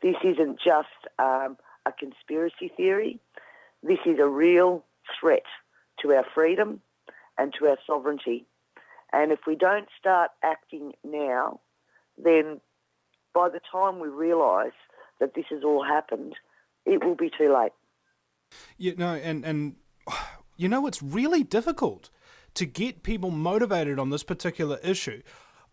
This isn't just a conspiracy theory. This is a real threat to our freedom and to our sovereignty. And if we don't start acting now, then by the time we realise that this has all happened, it will be too late. You know, and you know, it's really difficult to get people motivated on this particular issue.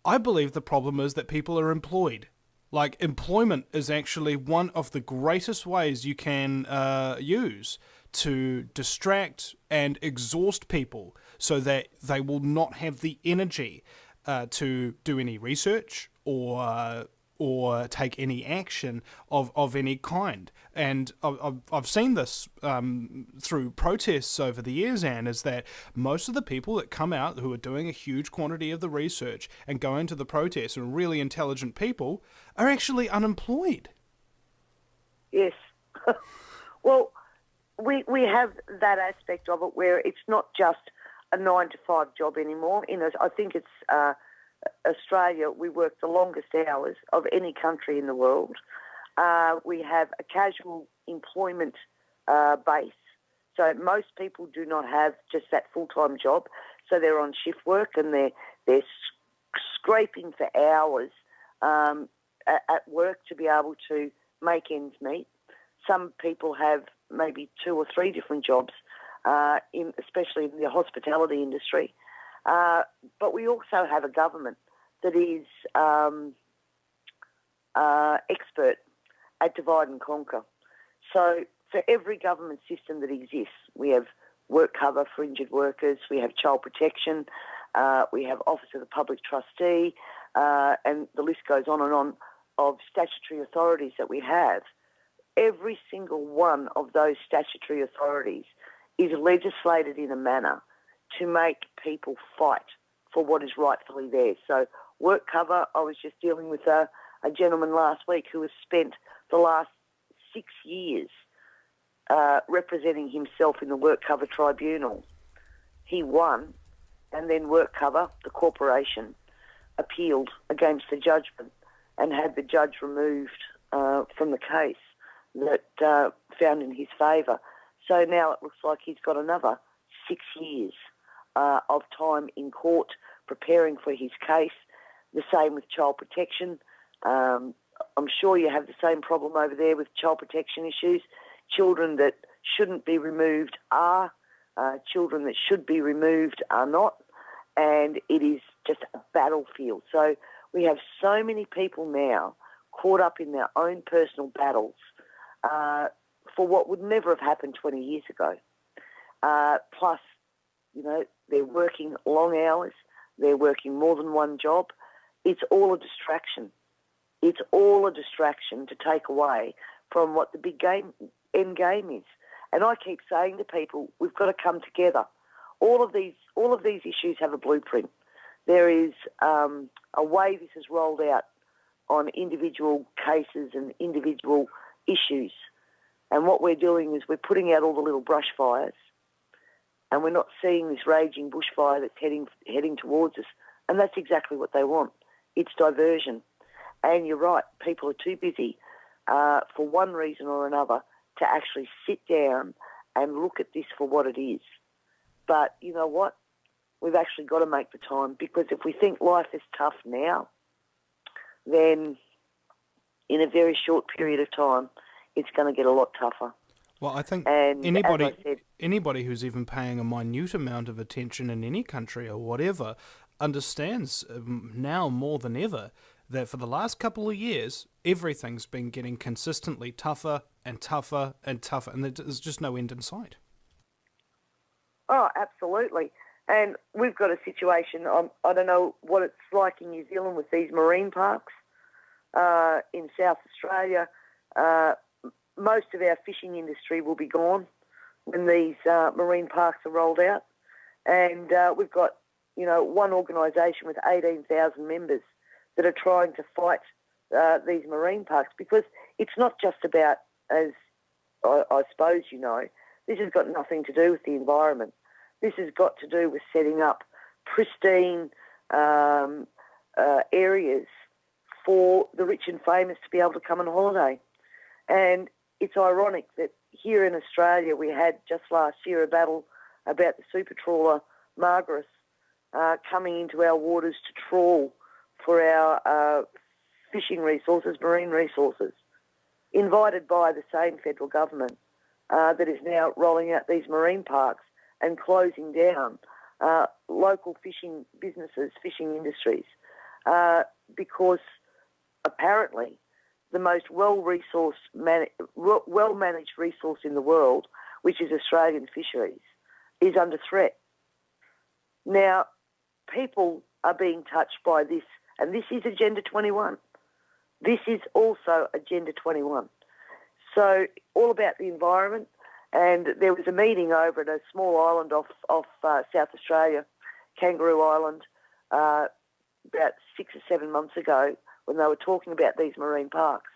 I believe the problem is that people are employed. Like, employment is actually one of the greatest ways you can use to distract and exhaust people so that they will not have the energy to do any research or take any action of any kind. And I've seen this through protests over the years, Anne, is that most of the people that come out who are doing a huge quantity of the research and go into the protests and really intelligent people are actually unemployed. Yes. Well, we have that aspect of it where it's not just a 9-to-5 job anymore. I think it's Australia, we work the longest hours of any country in the world. We have a casual employment base. So most people do not have just that full-time job. So they're on shift work and they're scraping for hours at work to be able to make ends meet. Some people have maybe 2 or 3 different jobs, especially in the hospitality industry. But we also have a government that is expert at divide and conquer. So for every government system that exists, we have work cover for injured workers, we have child protection, we have Office of the Public Trustee, and the list goes on of statutory authorities that we have. Every single one of those statutory authorities is legislated in a manner to make people fight for what is rightfully theirs. So work cover, I was just dealing with a gentleman last week who has spent the last 6 years representing himself in the Work Cover Tribunal. He won, and then Work Cover, the corporation, appealed against the judgment and had the judge removed from the case that found in his favour. So now it looks like he's got another 6 years of time in court preparing for his case. The same with child protection. I'm sure you have the same problem over there with child protection issues. Children that shouldn't be removed are, children that should be removed are not. and it is just a battlefield. So we have so many people now caught up in their own personal battles for what would never have happened 20 years ago. Plus, they're working long hours. They're working more than one job. It's all a distraction. It's all a distraction to take away from what the big end game is. And I keep saying to people, we've got to come together. All of these issues have a blueprint. There is a way this is rolled out on individual cases and individual issues. And what we're doing is we're putting out all the little brush fires, and we're not seeing this raging bushfire that's heading towards us. And that's exactly what they want. It's diversion. And you're right, people are too busy for one reason or another to actually sit down and look at this for what it is. But you know what? We've actually got to make the time, because if we think life is tough now, then in a very short period of time, it's going to get a lot tougher. Well, I think And anybody who's even paying a minute amount of attention in any country or whatever understands now more than ever that for the last couple of years, everything's been getting consistently tougher and tougher and tougher, and there's just no end in sight. Oh, absolutely. And we've got a situation, I don't know what it's like in New Zealand with these marine parks. In South Australia, most of our fishing industry will be gone when these marine parks are rolled out. And we've got, one organisation with 18,000 members that are trying to fight these marine parks, because it's not just about, as I suppose this has got nothing to do with the environment. This has got to do with setting up pristine areas for the rich and famous to be able to come on holiday. And it's ironic that here in Australia we had just last year a battle about the super trawler Margaret coming into our waters to trawl for our fishing resources, marine resources, invited by the same federal government that is now rolling out these marine parks and closing down local fishing businesses, fishing industries, because apparently the most well-managed resource in the world, which is Australian fisheries, is under threat. Now, people are being touched by this, and this is Agenda 21. This is also Agenda 21. So all about the environment, and there was a meeting over at a small island off South Australia, Kangaroo Island, about 6 or 7 months ago, when they were talking about these marine parks.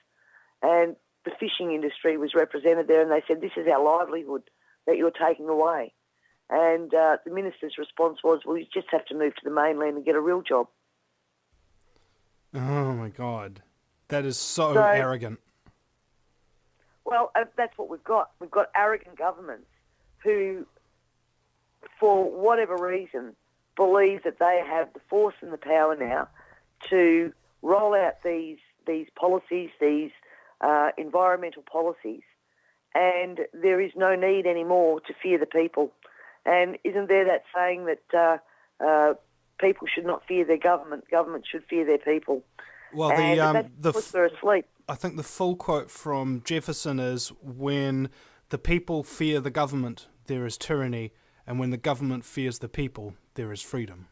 And the fishing industry was represented there, and they said, this is our livelihood that you're taking away. And the minister's response was, well, you just have to move to the mainland and get a real job. Oh, my God. That is so arrogant. Well, that's what we've got. We've got arrogant governments who, for whatever reason, believe that they have the force and the power now to roll out these policies, these environmental policies, and there is no need anymore to fear the people. And isn't there that saying that people should not fear their government should fear their people? Well, they're asleep. I think the full quote from Jefferson is, when the people fear the government, there is tyranny, and when the government fears the people, there is freedom.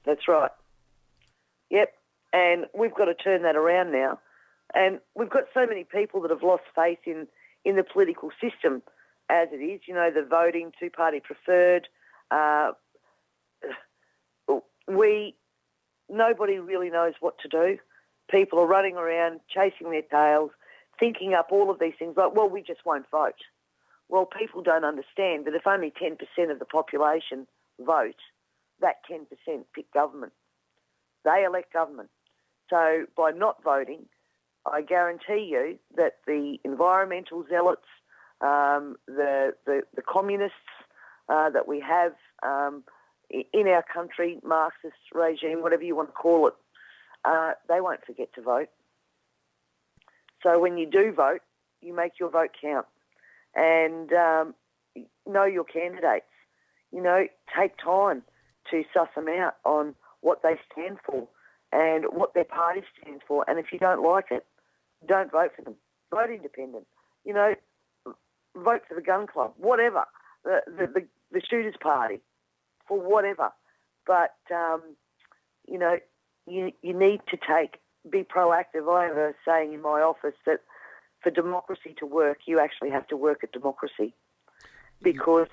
That's right. Yep. And we've got to turn that around now. And we've got so many people that have lost faith in the political system as it is, the voting, two-party preferred. Nobody really knows what to do. People are running around, chasing their tails, thinking up all of these things like, well, we just won't vote. Well, people don't understand that if only 10% of the population vote, that 10% pick government. They elect government. So by not voting, I guarantee you that the environmental zealots, the communists that we have in our country, Marxist regime, whatever you want to call it, they won't forget to vote. So when you do vote, you make your vote count, and know your candidates. Take time to suss them out on what they stand for and what their party stands for. And if you don't like it, don't vote for them. Vote independent. You know, vote for the gun club, whatever, the shooters party, for whatever. But, you know, you need to be proactive. I have a saying in my office that for democracy to work, you actually have to work at democracy, because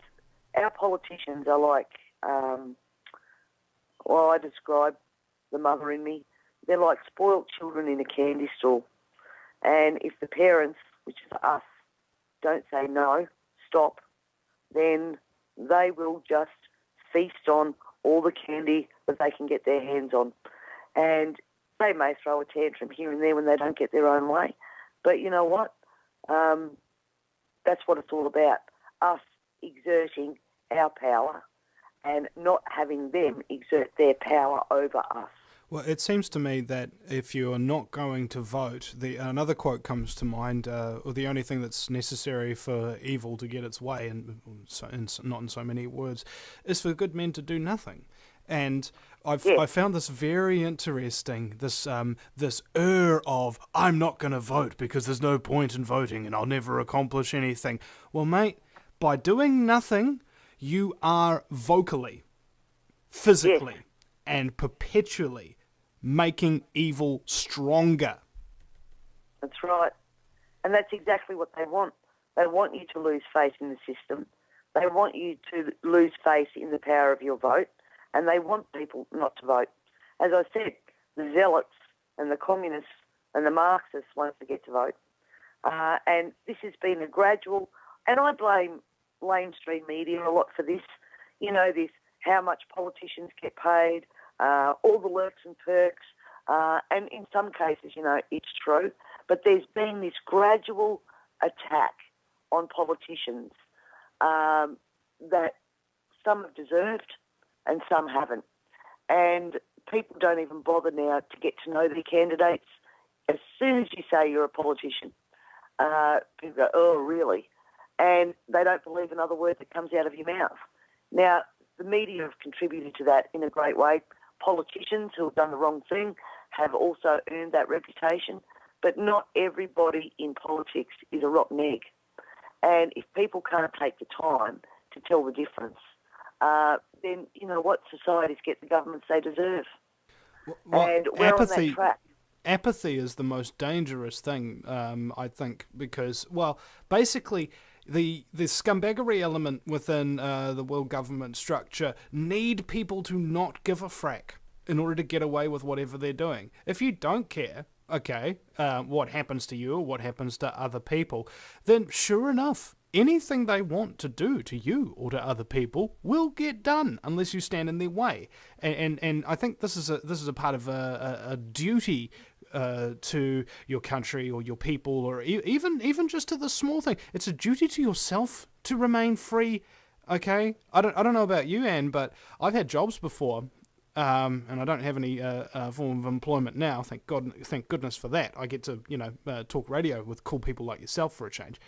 our politicians are like, I describe the mother in me, they're like spoiled children in a candy store. And if the parents, which is us, don't say no, stop, then they will just feast on all the candy that they can get their hands on. And they may throw a tantrum here and there when they don't get their own way. But you know what? That's what it's all about, us exerting our power and not having them exert their power over us. Well, it seems to me that if you are not going to vote, another quote comes to mind, or the only thing that's necessary for evil to get its way, and not in so many words, is for good men to do nothing. And I found this very interesting, this of, I'm not going to vote because there's no point in voting and I'll never accomplish anything. Well, mate, by doing nothing, you are vocally, physically, and perpetually making evil stronger. That's right. And that's exactly what they want. They want you to lose faith in the system. They want you to lose faith in the power of your vote. And they want people not to vote. As I said, the zealots and the communists and the Marxists won't forget to vote. And this has been a gradual, and I blame mainstream media a lot for this. You know, this, how much politicians get paid, all the lurks and perks, and in some cases, you know, it's true. But there's been this gradual attack on politicians that some have deserved and some haven't. And people don't even bother now to get to know their candidates. As soon as you say you're a politician, people go, oh, really? And they don't believe another word that comes out of your mouth. Now, the media have contributed to that in a great way. Politicians who have done the wrong thing have also earned that reputation, but not everybody in politics is a rotten egg. And if people can't take the time to tell the difference, then, you know what, societies get the governments they deserve. Well, and we're on that track. Apathy is the most dangerous thing, I think, because, well, basically the scumbaggery element within the world government structure need people to not give a frack in order to get away with whatever they're doing. If you don't care, okay, what happens to you or what happens to other people, then sure enough, anything they want to do to you or to other people will get done unless you stand in their way. And I think this is a part of a duty to your country or your people, or even just to the small thing. It's a duty to yourself to remain free. Okay, I don't know about you, Anne, but I've had jobs before. And I don't have any form of employment now. Thank goodness for that. I get to talk radio with cool people like yourself for a change.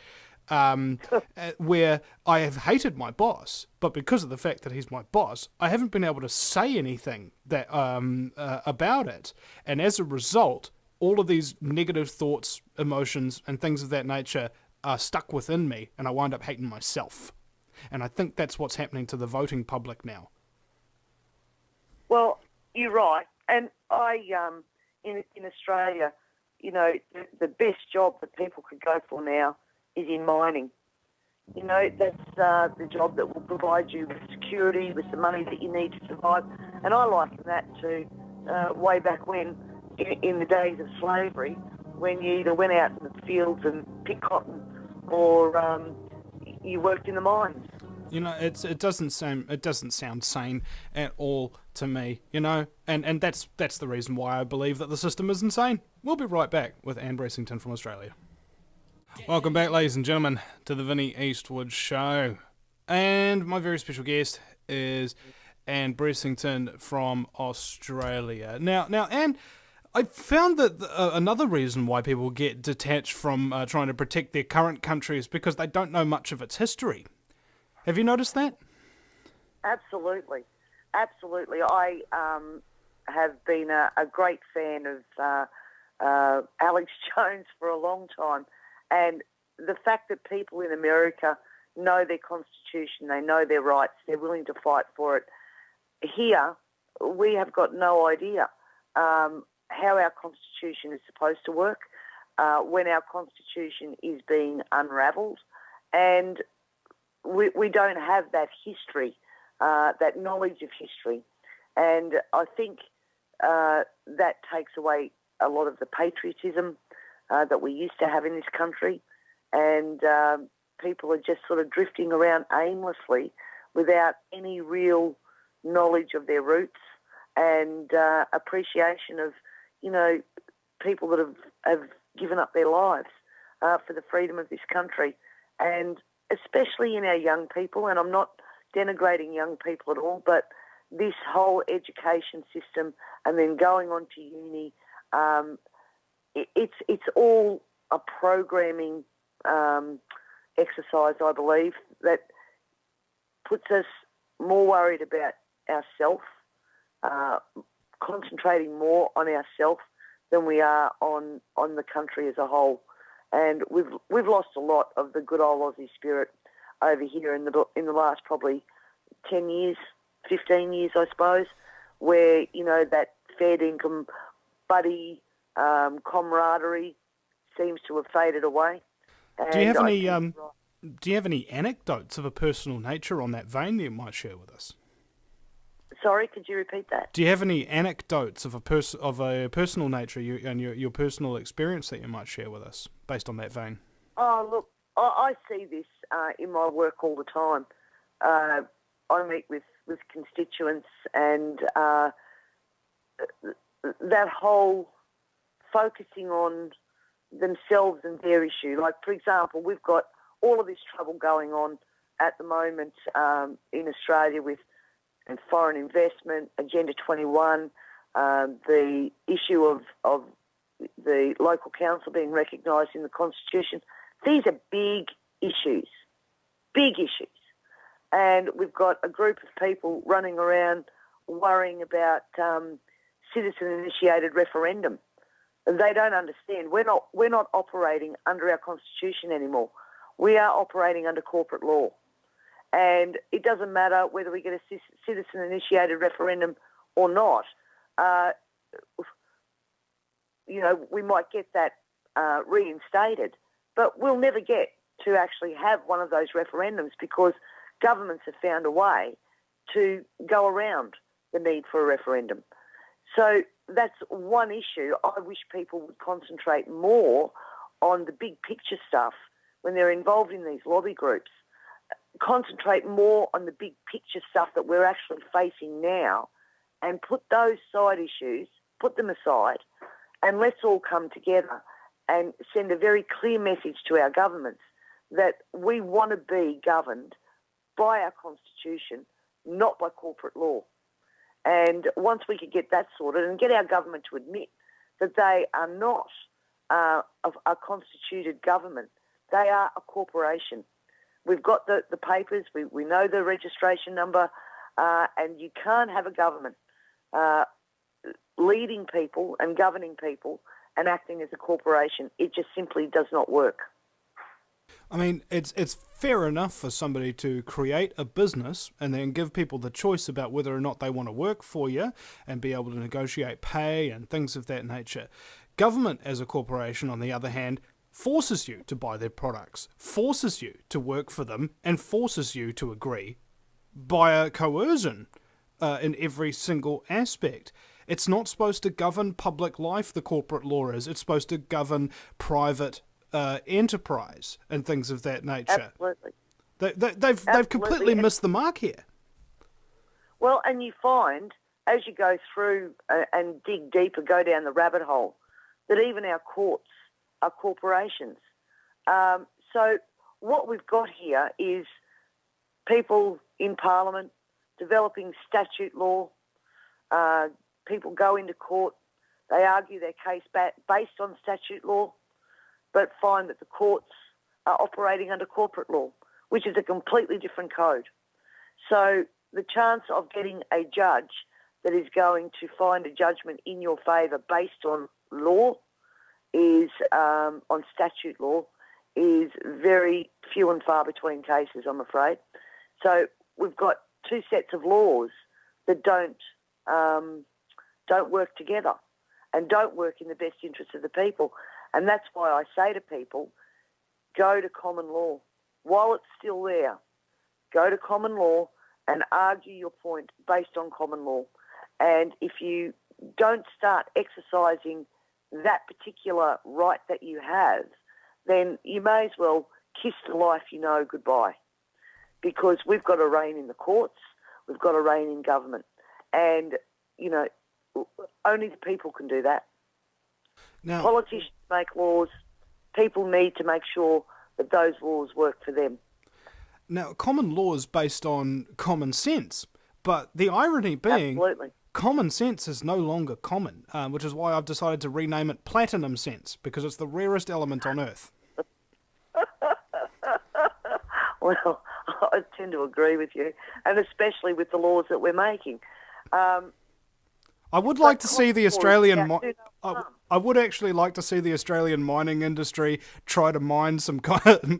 Where I have hated my boss, but because of the fact that he's my boss, I haven't been able to say anything that about it. And as a result, all of these negative thoughts, emotions, and things of that nature are stuck within me, and I wind up hating myself. And I think that's what's happening to the voting public now. Well, you're right. And I, in Australia, you know, the best job that people could go for now is in mining. You know, that's the job that will provide you with security, with the money that you need to survive. And I liken that to way back when, in the days of slavery, when you either went out in the fields and picked cotton or you worked in the mines. You know, it doesn't sound sane at all to me, you know, and that's the reason why I believe that the system is insane. We'll be right back with Anne Bressington from Australia. Welcome back, ladies and gentlemen, to the Vinnie Eastwood Show. And my very special guest is Anne Bressington from Australia. Now, Anne, I found that another reason why people get detached from trying to protect their current country is because they don't know much of its history. Have you noticed that? Absolutely. Absolutely. I have been a great fan of Alex Jones for a long time. And the fact that people in America know their constitution, they know their rights, they're willing to fight for it. Here, we have got no idea how our constitution is supposed to work, when our constitution is being unravelled. And we don't have that history, that knowledge of history. And I think that takes away a lot of the patriotism that we used to have in this country. And people are just sort of drifting around aimlessly without any real knowledge of their roots and appreciation of, you know, people that have given up their lives for the freedom of this country. And especially in our young people, and I'm not denigrating young people at all, but this whole education system and then going on to uni, it's all a programming exercise, I believe, that puts us more worried about ourselves, concentrating more on ourselves than we are on the country as a whole. And we've lost a lot of the good old Aussie spirit over here in the last probably 10 years, 15 years, I suppose, where, you know, that fair income buddy camaraderie seems to have faded away. And Do you have any anecdotes of a personal nature on that vein that you might share with us? Sorry, could you repeat that? Do you have any anecdotes of a personal nature and your personal experience that you might share with us based on that vein? Oh, look, I see this in my work all the time. I meet with constituents, and that whole focusing on themselves and their issue. Like, for example, we've got all of this trouble going on at the moment in Australia with foreign investment, Agenda 21, the issue of the local council being recognised in the Constitution. These are big issues. And we've got a group of people running around worrying about citizen-initiated referendum. They don't understand. We're not operating under our Constitution anymore. We are operating under corporate law. And it doesn't matter whether we get a citizen-initiated referendum or not. You know, we might get that reinstated, but we'll never get to actually have one of those referendums because governments have found a way to go around the need for a referendum. So that's one issue. I wish people would concentrate more on the big picture stuff when they're involved in these lobby groups. Concentrate more on the big picture stuff that we're actually facing now and put those side issues, put them aside, and let's all come together and send a very clear message to our governments that we want to be governed by our Constitution, not by corporate law. And once we could get that sorted and get our government to admit that they are not a constituted government, they are a corporation. We've got the papers, we know the registration number, and you can't have a government leading people and governing people and acting as a corporation. It just simply does not work. I mean, it's fair enough for somebody to create a business and then give people the choice about whether or not they want to work for you and be able to negotiate pay and things of that nature. Government as a corporation, on the other hand, forces you to buy their products, forces you to work for them, and forces you to agree by coercion in every single aspect. It's not supposed to govern public life, the corporate law is. It's supposed to govern private enterprise and things of that nature. Absolutely. They've completely missed the mark here. Well, and you find, as you go through and dig deeper, go down the rabbit hole, that even our courts are corporations. So what we've got here is people in Parliament developing statute law. People go into court, they argue their case based on statute law, but find that the courts are operating under corporate law, which is a completely different code. So the chance of getting a judge that is going to find a judgment in your favour based on law is, on statute law, is very few and far between cases, I'm afraid. So we've got two sets of laws that don't work together and don't work in the best interest of the people. And that's why I say to people, go to common law. While it's still there, go to common law and argue your point based on common law. And if you don't start exercising that particular right that you have, then you may as well kiss the life you know goodbye, because we've got a reign in the courts, we've got a reign in government, and, you know, only the people can do that. Now, politicians make laws, people need to make sure that those laws work for them. Now, common law is based on common sense, but the irony being, Absolutely. common sense is no longer common, which is why I've decided to rename it platinum sense, because it's the rarest element on Earth. Well, I tend to agree with you, and especially with the laws that we're making. I would like to see the Australian... I would actually like to see the Australian mining industry try to mine some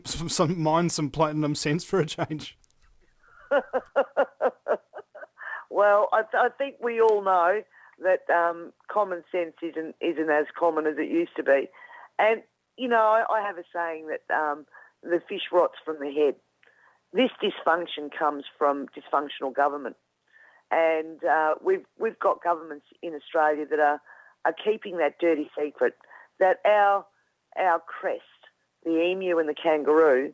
some platinum cents for a change. Well, I think we all know that common sense isn't as common as it used to be. And, you know, I have a saying that the fish rots from the head. This dysfunction comes from dysfunctional government. And we've got governments in Australia that are keeping that dirty secret, that our crest, the emu and the kangaroo,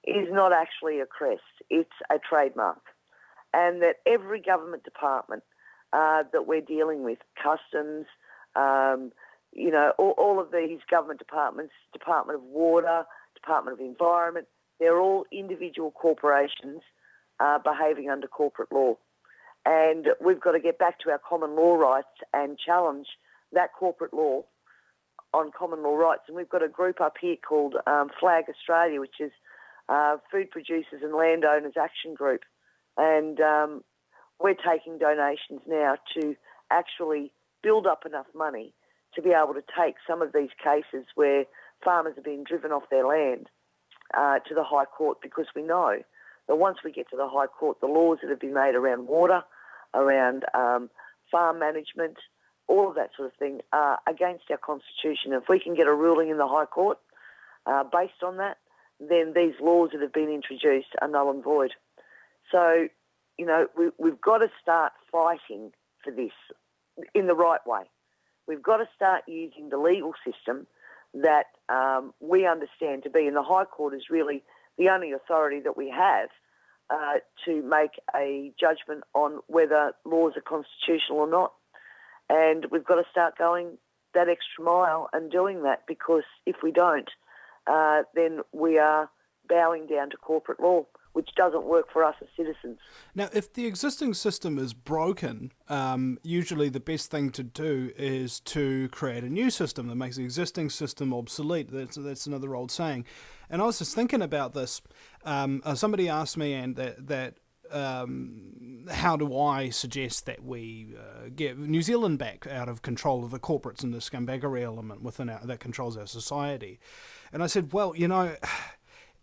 is not actually a crest, it's a trademark. And that every government department that we're dealing with, customs, you know, all of these government departments, Department of Water, Department of Environment, they're all individual corporations behaving under corporate law. And we've got to get back to our common law rights and challenge that corporate law on common law rights. And we've got a group up here called Flag Australia, which is Food Producers and Landowners Action Group. And we're taking donations now to actually build up enough money to be able to take some of these cases where farmers are being driven off their land to the High Court, because we know that once we get to the High Court, the laws that have been made around water, around farm management, all of that sort of thing are against our Constitution. If we can get a ruling in the High Court based on that, then these laws that have been introduced are null and void. So, you know, we've got to start fighting for this in the right way. We've got to start using the legal system that we understand to be, and the High Court is really the only authority that we have to make a judgment on whether laws are constitutional or not. And we've got to start going that extra mile and doing that, because if we don't, then we are bowing down to corporate law, which doesn't work for us as citizens. Now, if the existing system is broken, usually the best thing to do is to create a new system that makes the existing system obsolete. That's another old saying. And I was just thinking about this. Somebody asked me, and that how do I suggest that we get New Zealand back out of control of the corporates and the scumbaggery element that controls our society? And I said, well, you know,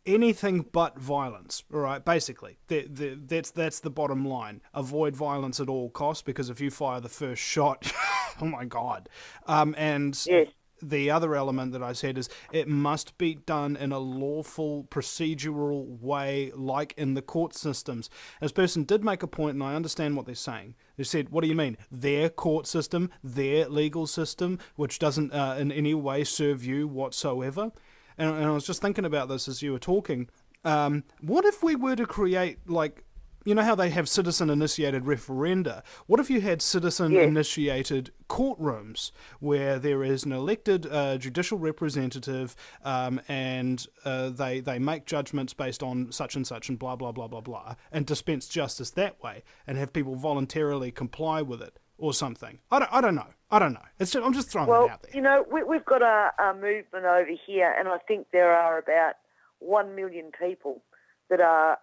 anything but violence, all right? Basically, that's the bottom line. Avoid violence at all costs, because if you fire the first shot, oh my God. And yes. The other element that I said is it must be done in a lawful, procedural way, like in the court systems. This person did make a point, and I understand what they're saying. They said, what do you mean? Their court system, their legal system, which doesn't in any way serve you whatsoever? And I was just thinking about this as you were talking. What if we were to create, like, you know how they have citizen-initiated referenda? What if you had citizen-initiated courtrooms where there is an elected judicial representative and they make judgments based on such and such and blah, blah, blah, blah, blah, and dispense justice that way and have people voluntarily comply with it or something? I don't know. I'm just throwing it out there. You know, we've got a movement over here, and I think there are about 1 million people that are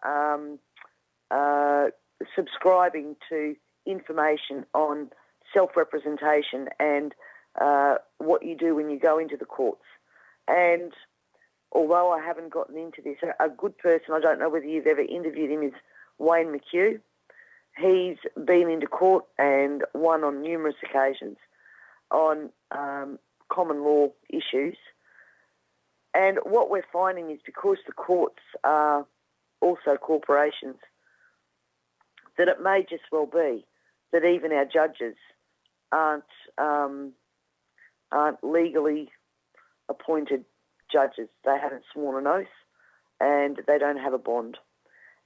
subscribing to information on self-representation and what you do when you go into the courts. And although I haven't gotten into this, a good person, I don't know whether you've ever interviewed him, is Wayne McHugh. He's been into court and won on numerous occasions on common law issues. And what we're finding is, because the courts are also corporations, that it may just well be that even our judges aren't legally appointed judges. They haven't sworn an oath and they don't have a bond.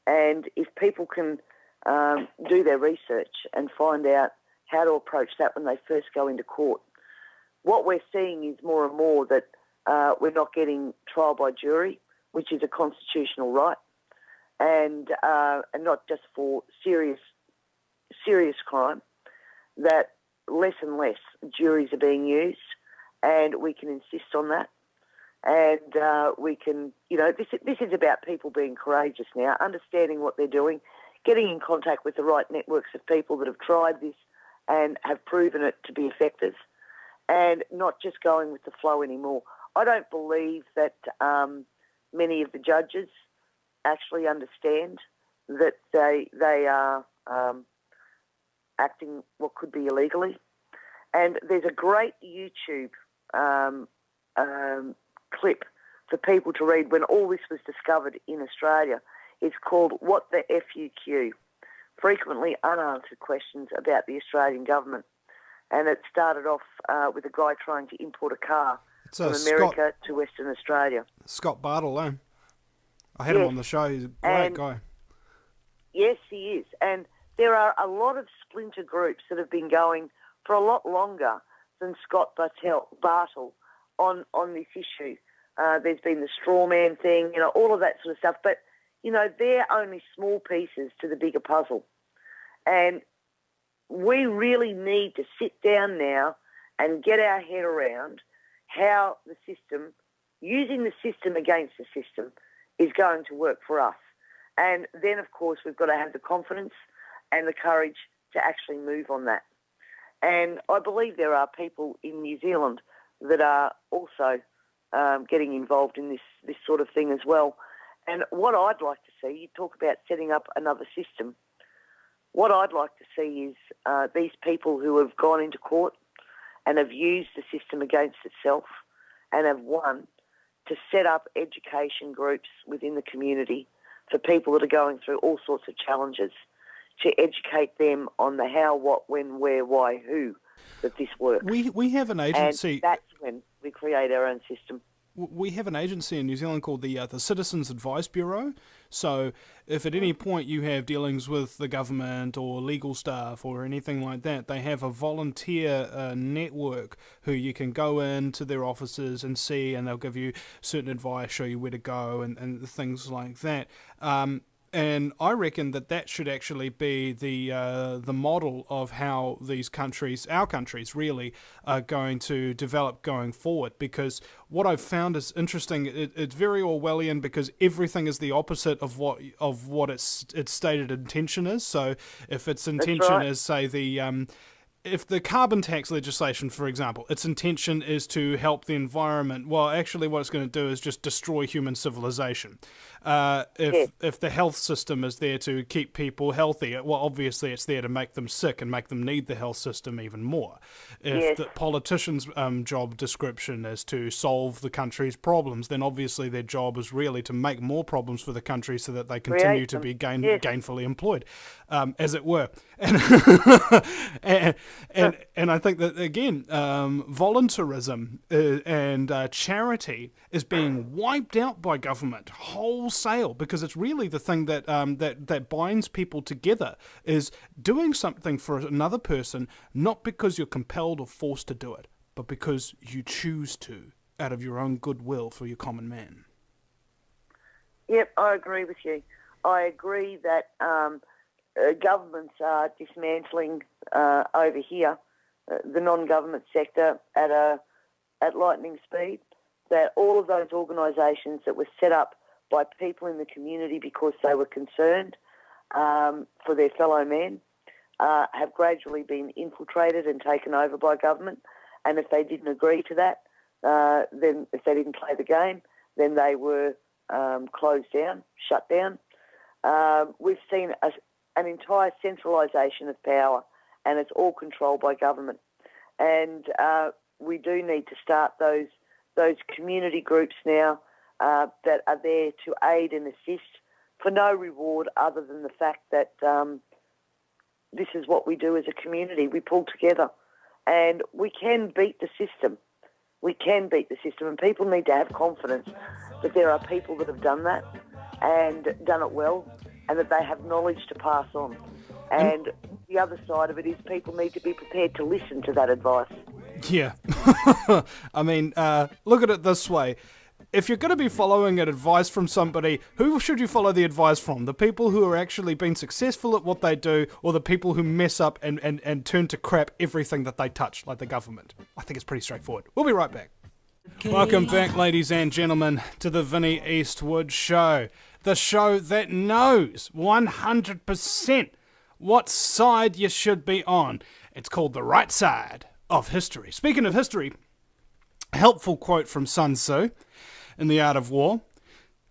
And if people can do their research and find out how to approach that when they first go into court, what we're seeing is more and more that we're not getting trial by jury, which is a constitutional right, and not just for serious crime, that less and less juries are being used, and we can insist on that. And we can, this is about people being courageous now, understanding what they're doing, getting in contact with the right networks of people that have tried this and have proven it to be effective, and not just going with the flow anymore. I don't believe that many of the judges actually understand that they are acting what could be illegally. And there's a great YouTube clip for people to read when all this was discovered in Australia. It's called "What the FUQ?" Frequently unanswered questions about the Australian government. And it started off with a guy trying to import a car from America to Western Australia. Scott Bartle, eh? I had him on the show. He's a great guy. Yes, he is. And there are a lot of splinter groups that have been going for a lot longer than Scott Bartle on this issue. There's been the straw man thing, all of that sort of stuff. But, they're only small pieces to the bigger puzzle. And we really need to sit down now and get our head around how the system, using the system against the system, is going to work for us. And then, of course, we've got to have the confidence and the courage to actually move on that. And I believe there are people in New Zealand that are also getting involved in this sort of thing as well. And what I'd like to see, you talk about setting up another system, what I'd like to see is these people who have gone into court and have used the system against itself and have won, to set up education groups within the community for people that are going through all sorts of challenges, to educate them on the how, what, when, where, why, who, that this works. We have an agency. And that's when we create our own system. We have an agency in New Zealand called the Citizens Advice Bureau. So if at any point you have dealings with the government or legal staff or anything like that, they have a volunteer network who you can go into their offices and see, and they'll give you certain advice, show you where to go and things like that. And I reckon that should actually be the model of how these countries, our countries really, are going to develop going forward. Because what I've found is interesting. It's very Orwellian, because everything is the opposite of what its stated intention is. So if its intention is, say, if the carbon tax legislation, for example, its intention is to help the environment, well, actually what it's going to do is just destroy human civilization. If the health system is there to keep people healthy, well, obviously it's there to make them sick and make them need the health system even more. If the politician's job description is to solve the country's problems, then obviously their job is really to make more problems for the country so that they continue to be gainfully employed, as it were. And I think that, again, voluntarism and charity is being wiped out by government wholesale, because it's really the thing that that binds people together, is doing something for another person, not because you're compelled or forced to do it, but because you choose to, out of your own goodwill for your common man. Yep, I agree with you. I agree that governments are dismantling over here the non-government sector at lightning speed, that all of those organisations that were set up by people in the community because they were concerned for their fellow men have gradually been infiltrated and taken over by government. And if they didn't agree to that, then if they didn't play the game, then they were closed down, shut down. We've seen an entire centralisation of power, and it's all controlled by government. And we do need to start those community groups now that are there to aid and assist for no reward other than the fact that this is what we do as a community. We pull together, and we can beat the system. We can beat the system, and people need to have confidence that there are people that have done that and done it well, and that they have knowledge to pass on. And the other side of it is people need to be prepared to listen to that advice. Yeah. I mean, look at it this way. If you're going to be following an advice from somebody, who should you follow the advice from? The people who are actually being successful at what they do, or the people who mess up and turn to crap everything that they touch, like the government? I think it's pretty straightforward. We'll be right back. Welcome back, ladies and gentlemen, to the Vinnie Eastwood Show. The show that knows 100% what side you should be on. It's called The Right Side of History. Speaking of history, a helpful quote from Sun Tzu in The Art of War.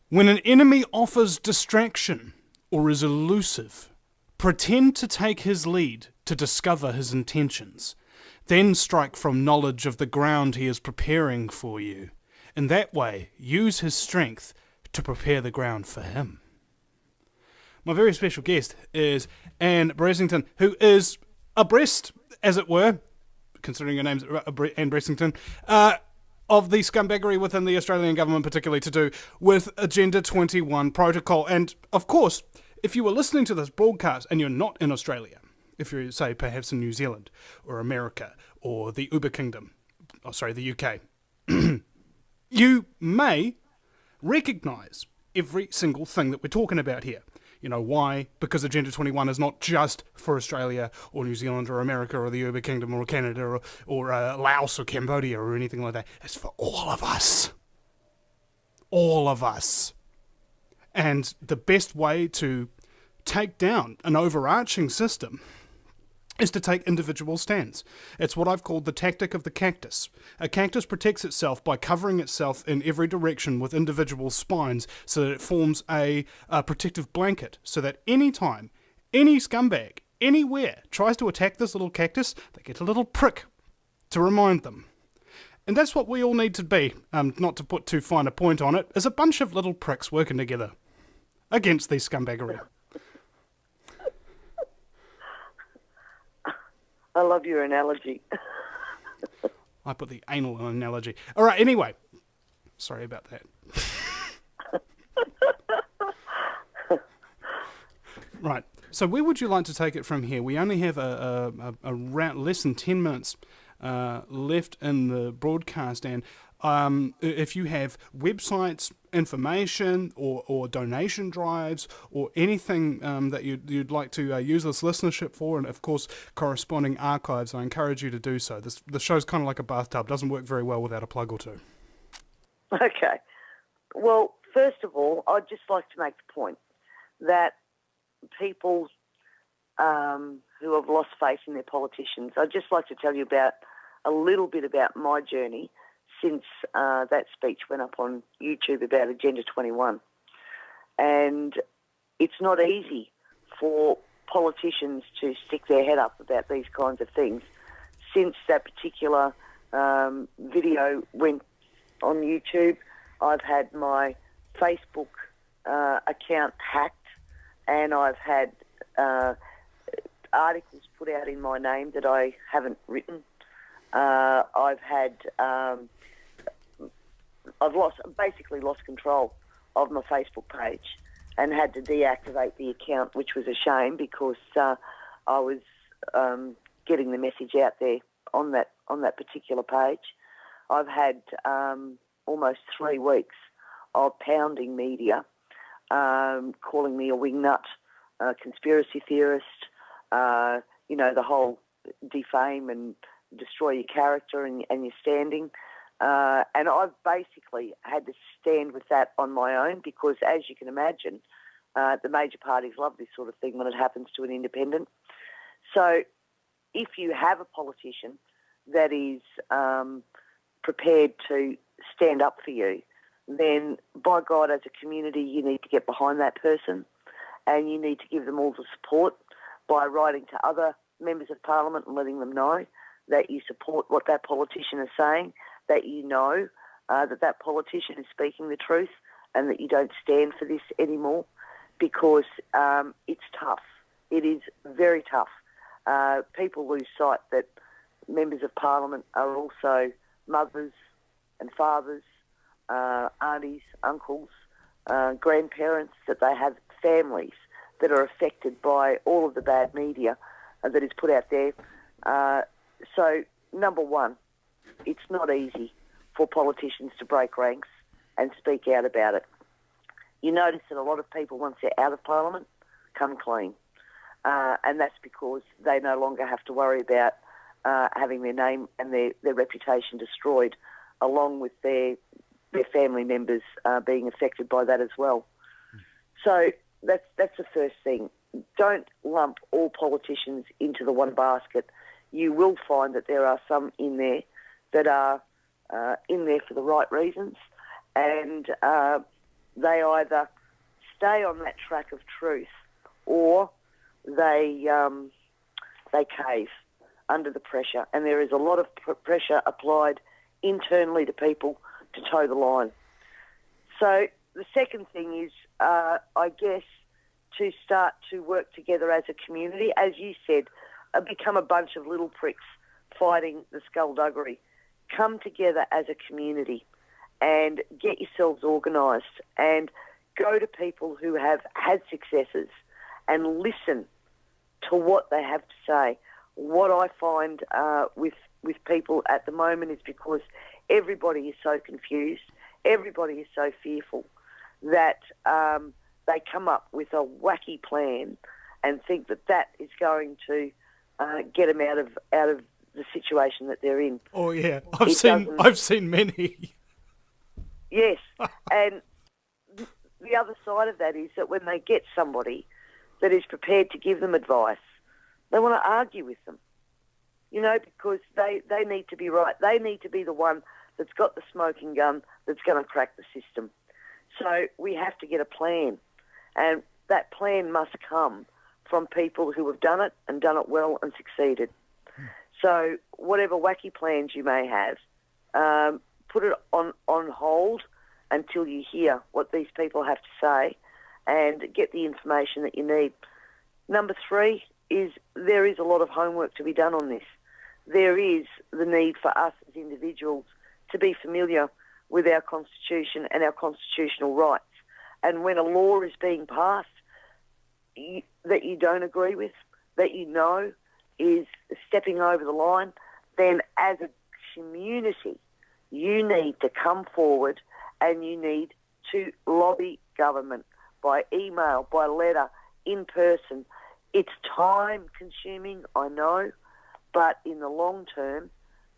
When an enemy offers distraction or is elusive, pretend to take his lead to discover his intentions. Then strike from knowledge of the ground he is preparing for you. In that way, use his strength to prepare the ground for him. My very special guest is Anne Bressington, who is abreast, as it were, considering her name's Anne Bressington, of the scumbaggery within the Australian government, particularly to do with Agenda 21 protocol. And, of course, if you were listening to this broadcast and you're not in Australia, if you're, say, perhaps in New Zealand or America or the Uber Kingdom, the UK, you may recognise every single thing that we're talking about here. You know why? Because Agenda 21 is not just for Australia or New Zealand or America or the Uber Kingdom or Canada or Laos or Cambodia or anything like that. It's for all of us. All of us. And the best way to take down an overarching system is to take individual stands. It's what I've called the tactic of the cactus. A cactus protects itself by covering itself in every direction with individual spines so that it forms a protective blanket, so that any time any scumbag anywhere tries to attack this little cactus, they get a little prick to remind them. And that's what we all need to be, not to put too fine a point on it, is a bunch of little pricks working together against these scumbaggery. I love your analogy. I put the anal analogy. All right, anyway. Sorry about that. Right. So where would you like to take it from here? We only have around less than 10 minutes left in the broadcast, and if you have websites, information, or donation drives, or anything that you'd like to use this listenership for, and of course corresponding archives, I encourage you to do so. The show's kind of like a bathtub, doesn't work very well without a plug or two. Okay. Well, first of all, I'd just like to make the point that people who have lost faith in their politicians, I'd just like to tell you about a little bit about my journey since that speech went up on YouTube about Agenda 21. And it's not easy for politicians to stick their head up about these kinds of things. Since that particular video went on YouTube, I've had my Facebook account hacked, and I've had articles put out in my name that I haven't written. I've basically lost control of my Facebook page and had to deactivate the account, which was a shame because I was getting the message out there on that particular page. I've had almost 3 weeks of pounding media, calling me a wingnut, a conspiracy theorist, the whole defame and destroy your character and your standing. And I've basically had to stand with that on my own because, as you can imagine, The major parties love this sort of thing when it happens to an independent. So if you have a politician that is prepared to stand up for you, then by God, as a community, you need to get behind that person, and you need to give them all the support by writing to other members of Parliament and letting them know that you support what that politician is saying, that you know that politician is speaking the truth, and that you don't stand for this anymore, because it's tough. It is very tough. People lose sight that members of Parliament are also mothers and fathers, aunties, uncles, grandparents, that they have families that are affected by all of the bad media that is put out there. So, number one, it's not easy for politicians to break ranks and speak out about it. You notice that a lot of people, once they're out of Parliament, come clean. And that's because they no longer have to worry about having their name and their reputation destroyed, along with their family members being affected by that as well. So that's the first thing. Don't lump all politicians into the one basket. You will find that there are some in there that are in there for the right reasons, and they either stay on that track of truth or they cave under the pressure. And there is a lot of pressure applied internally to people to toe the line. So the second thing is, I guess, to start to work together as a community. As you said, become a bunch of little pricks fighting the skullduggery. Come together as a community and get yourselves organised and go to people who have had successes and listen to what they have to say. What I find with people at the moment is, because everybody is so confused, everybody is so fearful, that they come up with a wacky plan and think that is going to get them out of the situation that they're in. Oh yeah, I've seen many. Yes, and the other side of that is that when they get somebody that is prepared to give them advice, they want to argue with them, because they need to be right. They need to be the one that's got the smoking gun that's going to crack the system. So we have to get a plan, and that plan must come from people who have done it and done it well and succeeded. So whatever wacky plans you may have, put it on hold until you hear what these people have to say and get the information that you need. Number 3 is there is a lot of homework to be done on this. There is the need for us as individuals to be familiar with our Constitution and our constitutional rights. And when a law is being passed that you don't agree with, that you know is stepping over the line, then as a community, you need to come forward and you need to lobby government by email, by letter, in person. It's time consuming, I know, but in the long term,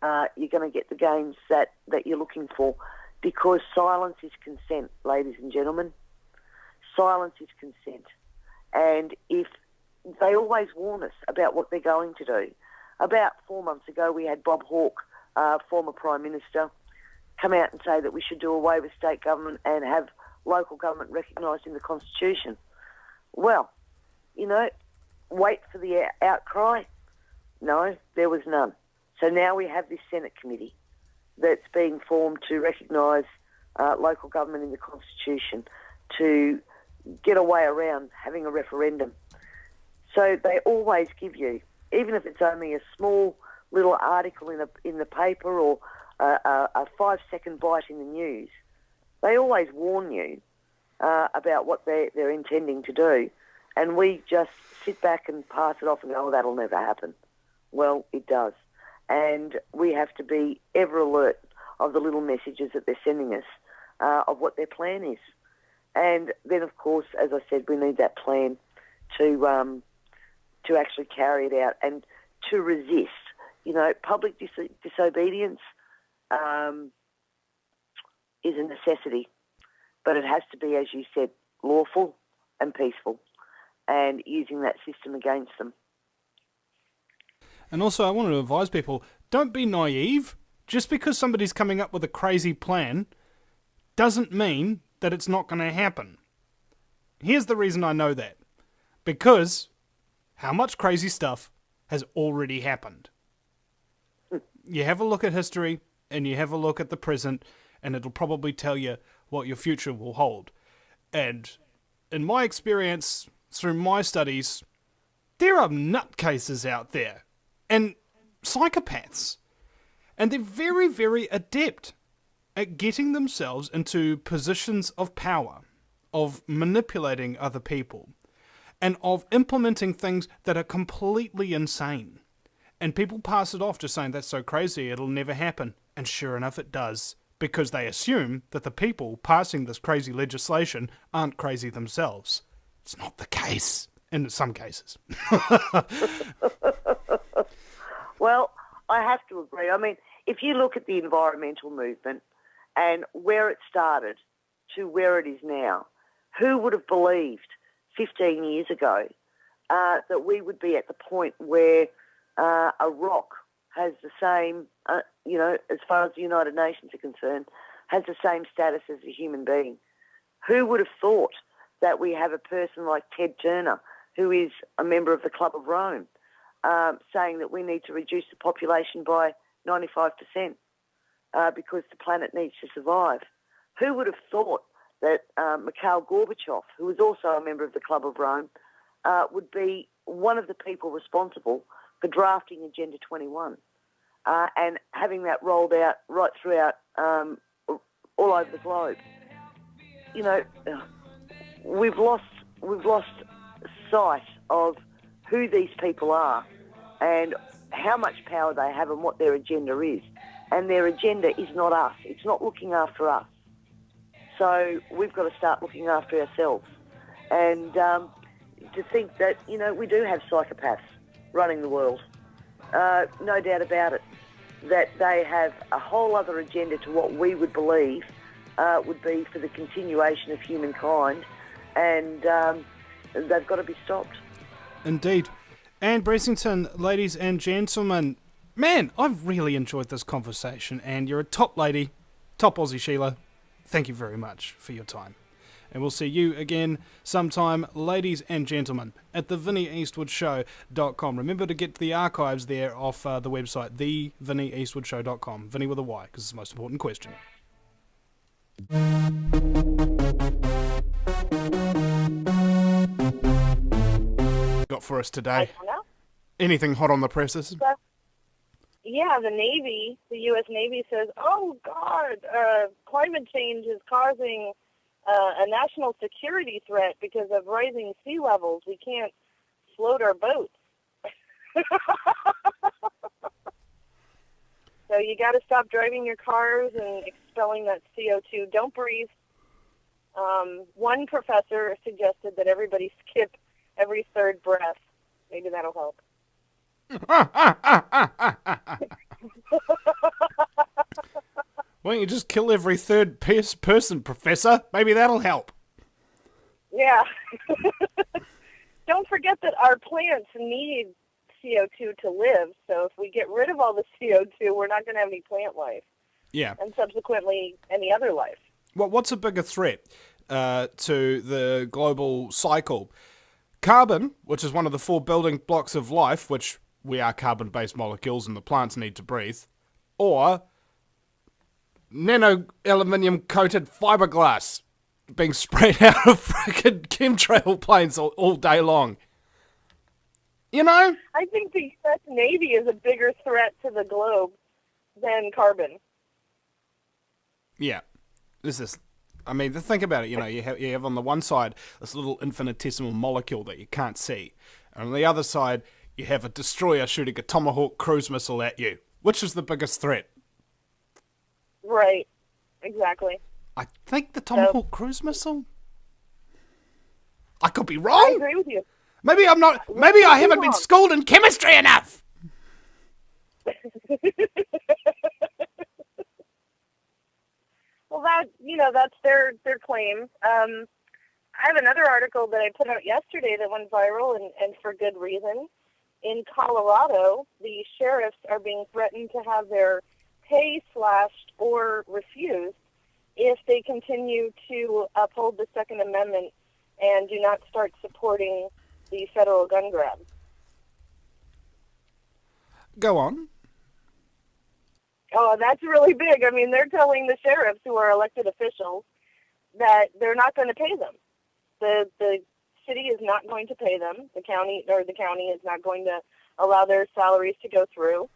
you're going to get the gains that you're looking for, because silence is consent, ladies and gentlemen. Silence is consent. And if they always warn us about what they're going to do. About 4 months ago, we had Bob Hawke, former Prime Minister, come out and say that we should do away with state government and have local government recognised in the Constitution. Well, wait for the outcry. No, there was none. So now we have this Senate committee that's being formed to recognise local government in the Constitution, to get a way around having a referendum. So they always give you, even if it's only a small little article in the paper or a 5-second bite in the news, they always warn you about what they're intending to do. And we just sit back and pass it off and go, oh, that'll never happen. Well, it does. And we have to be ever alert of the little messages that they're sending us, of what their plan is. And then, of course, as I said, we need that plan to actually carry it out and to resist. Public disobedience is a necessity, but it has to be, as you said, lawful and peaceful, and using that system against them. And also, I want to advise people, don't be naive. Just because somebody's coming up with a crazy plan doesn't mean that it's not going to happen. Here's the reason I know that. Because how much crazy stuff has already happened? You have a look at history, and you have a look at the present, and it'll probably tell you what your future will hold. And in my experience, through my studies, there are nutcases out there. And psychopaths. And they're very, very adept at getting themselves into positions of power, of manipulating other people, and of implementing things that are completely insane. And people pass it off just saying, that's so crazy, it'll never happen. And sure enough, it does. Because they assume that the people passing this crazy legislation aren't crazy themselves. It's not the case, in some cases. Well, I have to agree. I mean, if you look at the environmental movement and where it started to where it is now, who would have believed 15 years ago that we would be at the point where a rock has the same, as far as the United Nations are concerned, has the same status as a human being? Who would have thought that we have a person like Ted Turner, who is a member of the Club of Rome, saying that we need to reduce the population by 95% because the planet needs to survive? Who would have thought that Mikhail Gorbachev, who was also a member of the Club of Rome, would be one of the people responsible for drafting Agenda 21 and having that rolled out right throughout all over the globe? You know, we've lost sight of who these people are and how much power they have and what their agenda is. And their agenda is not us. It's not looking after us. So we've got to start looking after ourselves. And to think that, we do have psychopaths running the world. No doubt about it. That they have a whole other agenda to what we would believe would be for the continuation of humankind. And they've got to be stopped. Indeed. And Bressington, ladies and gentlemen, man, I've really enjoyed this conversation, and you're a top lady, top Aussie Sheila. Thank you very much for your time. And we'll see you again sometime, ladies and gentlemen, at the VinnieEastwoodShow.com. Remember to get to the archives there off the website, thevinnieeastwoodshow.com. Vinnie with a Y, because it's the most important question. Got for us today? I don't know. Anything hot on the presses? Yeah, the Navy, the U.S. Navy says, oh, God, climate change is causing a national security threat because of rising sea levels. We can't float our boats. So you got to stop driving your cars and expelling that CO2. Don't breathe. One professor suggested that everybody skip every third breath. Maybe that'll help. Why don't you just kill every third person, Professor? Maybe that'll help. Yeah. Don't forget that our plants need CO2 to live, so if we get rid of all the CO2, we're not going to have any plant life. Yeah. And subsequently, any other life. Well, what's a bigger threat to the global cycle? Carbon, which is one of the 4 building blocks of life, which we are carbon-based molecules and the plants need to breathe, or nano-aluminium-coated fiberglass being sprayed out of frickin' chemtrail planes all day long. You know? I think the U.S. Navy is a bigger threat to the globe than carbon. Yeah. Think about it. You have on the one side this little infinitesimal molecule that you can't see. And on the other side, you have a destroyer shooting a Tomahawk cruise missile at you. Which is the biggest threat? Right. Exactly. I think the Tomahawk cruise missile? I could be wrong. I agree with you. Maybe I'm not. Maybe I haven't been schooled in chemistry enough. Well, that's their claim. I have another article that I put out yesterday that went viral, and for good reason. In Colorado, the sheriffs are being threatened to have their pay slashed or refused if they continue to uphold the Second Amendment and do not start supporting the federal gun grab. Go on. Oh, that's really big. I mean, they're telling the sheriffs, who are elected officials, that they're not going to pay them. The city is not going to pay them. The county is not going to allow their salaries to go through.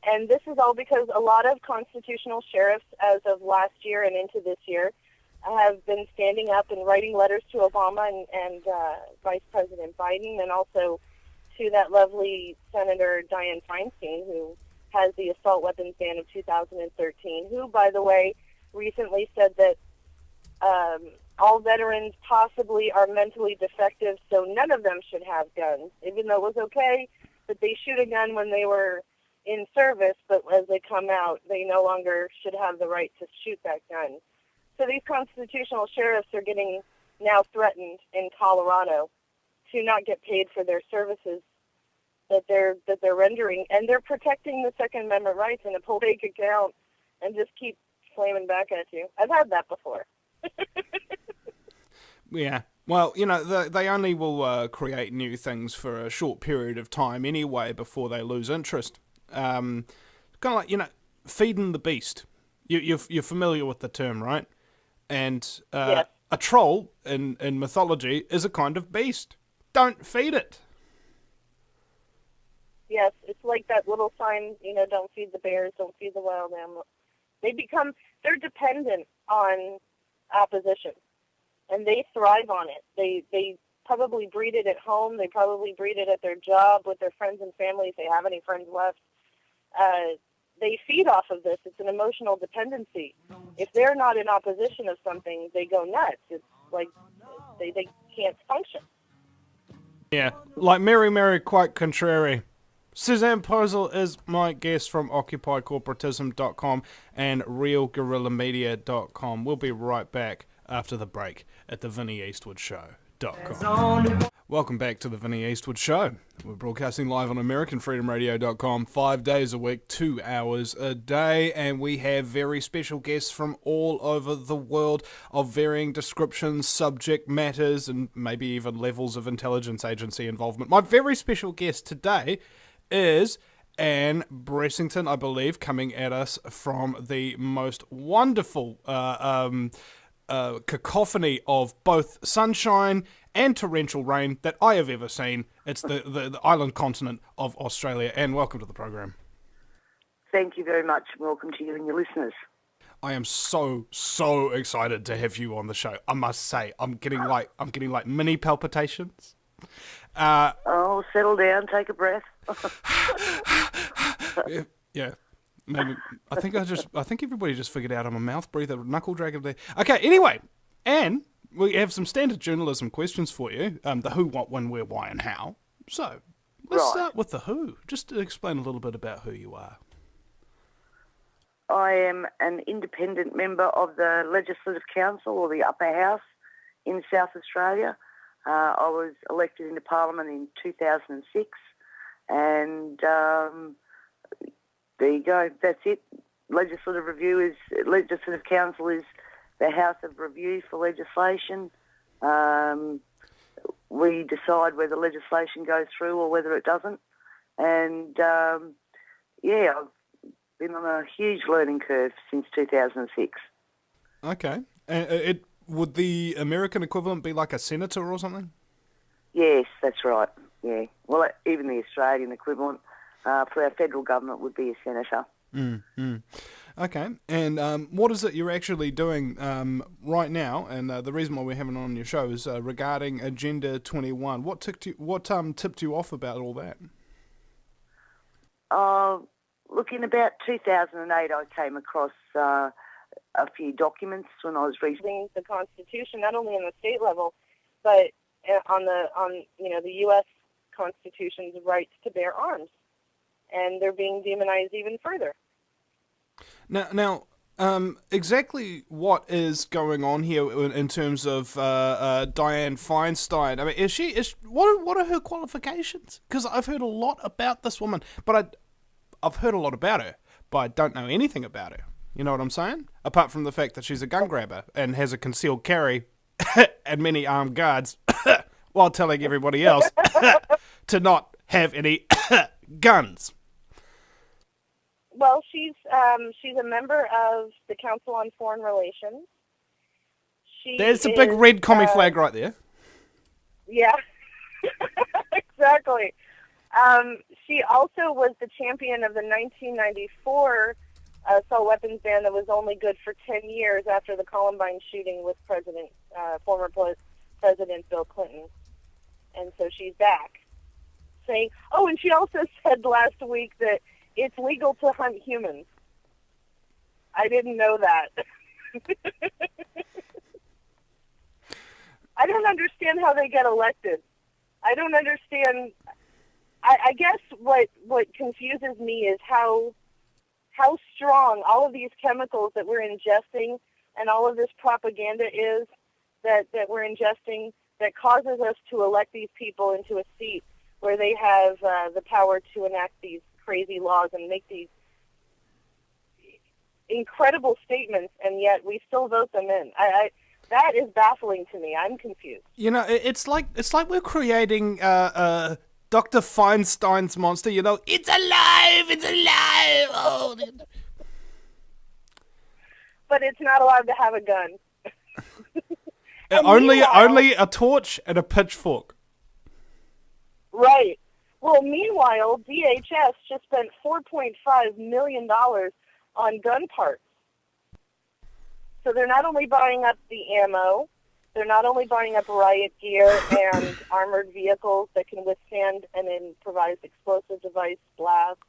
And this is all because a lot of constitutional sheriffs, as of last year and into this year, have been standing up and writing letters to Obama and Vice President Biden, and also to that lovely Senator Dianne Feinstein, who has the assault weapons ban of 2013, who, by the way, recently said that all veterans possibly are mentally defective, so none of them should have guns, even though it was okay that they shoot a gun when they were in service, but as they come out, they no longer should have the right to shoot that gun. So these constitutional sheriffs are getting now threatened in Colorado to not get paid for their services that they're rendering, and they're protecting the Second Amendment rights in a public account and just keep flaming back at you. I've had that before. Yeah. Well, you know, they only will create new things for a short period of time anyway before they lose interest. Kind of like, you know, feeding the beast. You're familiar with the term, right? And Yes. a troll in mythology is a kind of beast. Don't feed it. Yes, it's like that little sign, you know, don't feed the bears, don't feed the wild animals. They're dependent on opposition, and they thrive on it. They probably breed it at home. They probably breed it at their job with their friends and family, if they have any friends left. They feed off of this. It's an emotional dependency. If they're not in opposition of something, they go nuts. It's like they can't function. Yeah, like Mary, quite contrary. Susanne Posel is my guest from OccupyCorporatism.com and RealGuerrillaMedia.com. We'll be right back after the break at the VinnieEastwoodShow.com. Welcome back to the Vinnie Eastwood Show. We're broadcasting live on AmericanFreedomRadio.com 5 days a week, 2 hours a day, and we have very special guests from all over the world of varying descriptions, subject matters, and maybe even levels of intelligence agency involvement. My very special guest today is Anne Bressington, I believe, coming at us from the most wonderful cacophony of both sunshine and torrential rain that I have ever seen. It's the island continent of Australia. And welcome to the program. Thank you very much. Welcome to you and your listeners. I am so excited to have you on the show. I must say, I'm getting like mini palpitations. Settle down, take a breath. Yeah. Maybe I think everybody just figured out I'm a mouth breather, knuckle dragger there. Okay, anyway, Anne, we have some standard journalism questions for you. The who, what, when, where, why, and how. So let's start with the who. Just to explain a little bit about who you are. I am an independent member of the Legislative Council, or the Upper House, in South Australia. I was elected into Parliament in 2006, and there you go. That's it. Legislative Council is the House of Review for legislation. We decide whether legislation goes through or whether it doesn't. And I've been on a huge learning curve since 2006. Okay. Would the American equivalent be like a senator or something? Yes, that's right. Yeah. Well, even the Australian equivalent for our federal government would be a senator. Okay. And what is it you're actually doing right now? And the reason why we're having it on your show is regarding Agenda 21. What tipped you off about all that? Look, in about 2008, I came across a few documents when I was reading The Constitution, not only on the state level, but on the U.S. Constitution's rights to bear arms, and they're being demonized even further. Now, Exactly what is going on here in terms of Dianne Feinstein? I mean, what are her qualifications? Because I've heard a lot about this woman, but I've heard a lot about her, but I don't know anything about her. You know what I'm saying? Apart from the fact that she's a gun grabber and has a concealed carry and many armed guards, while telling everybody else to not have any guns. Well, she's a member of the Council on Foreign Relations. There's a big red commie flag right there. Yeah, exactly. She also was the champion of the 1994 assault weapons ban that was only good for 10 years after the Columbine shooting with former President Bill Clinton. And so she's back saying, oh, and she also said last week that it's legal to hunt humans. I didn't know that. I don't understand how they get elected. I don't understand. I guess what confuses me is how strong all of these chemicals that we're ingesting and all of this propaganda is that we're ingesting that causes us to elect these people into a seat where they have the power to enact these crazy laws and make these incredible statements, and yet we still vote them in. That is baffling to me. I'm confused. You know, it's like we're creating Dr. Feinstein's monster. You know, it's alive, it's alive. Oh. But it's not allowed to have a gun. Only a torch and a pitchfork. Right. Well, meanwhile, DHS just spent $4.5 million on gun parts. So they're not only buying up the ammo, they're not only buying up riot gear and armored vehicles that can withstand and improvise explosive device blasts,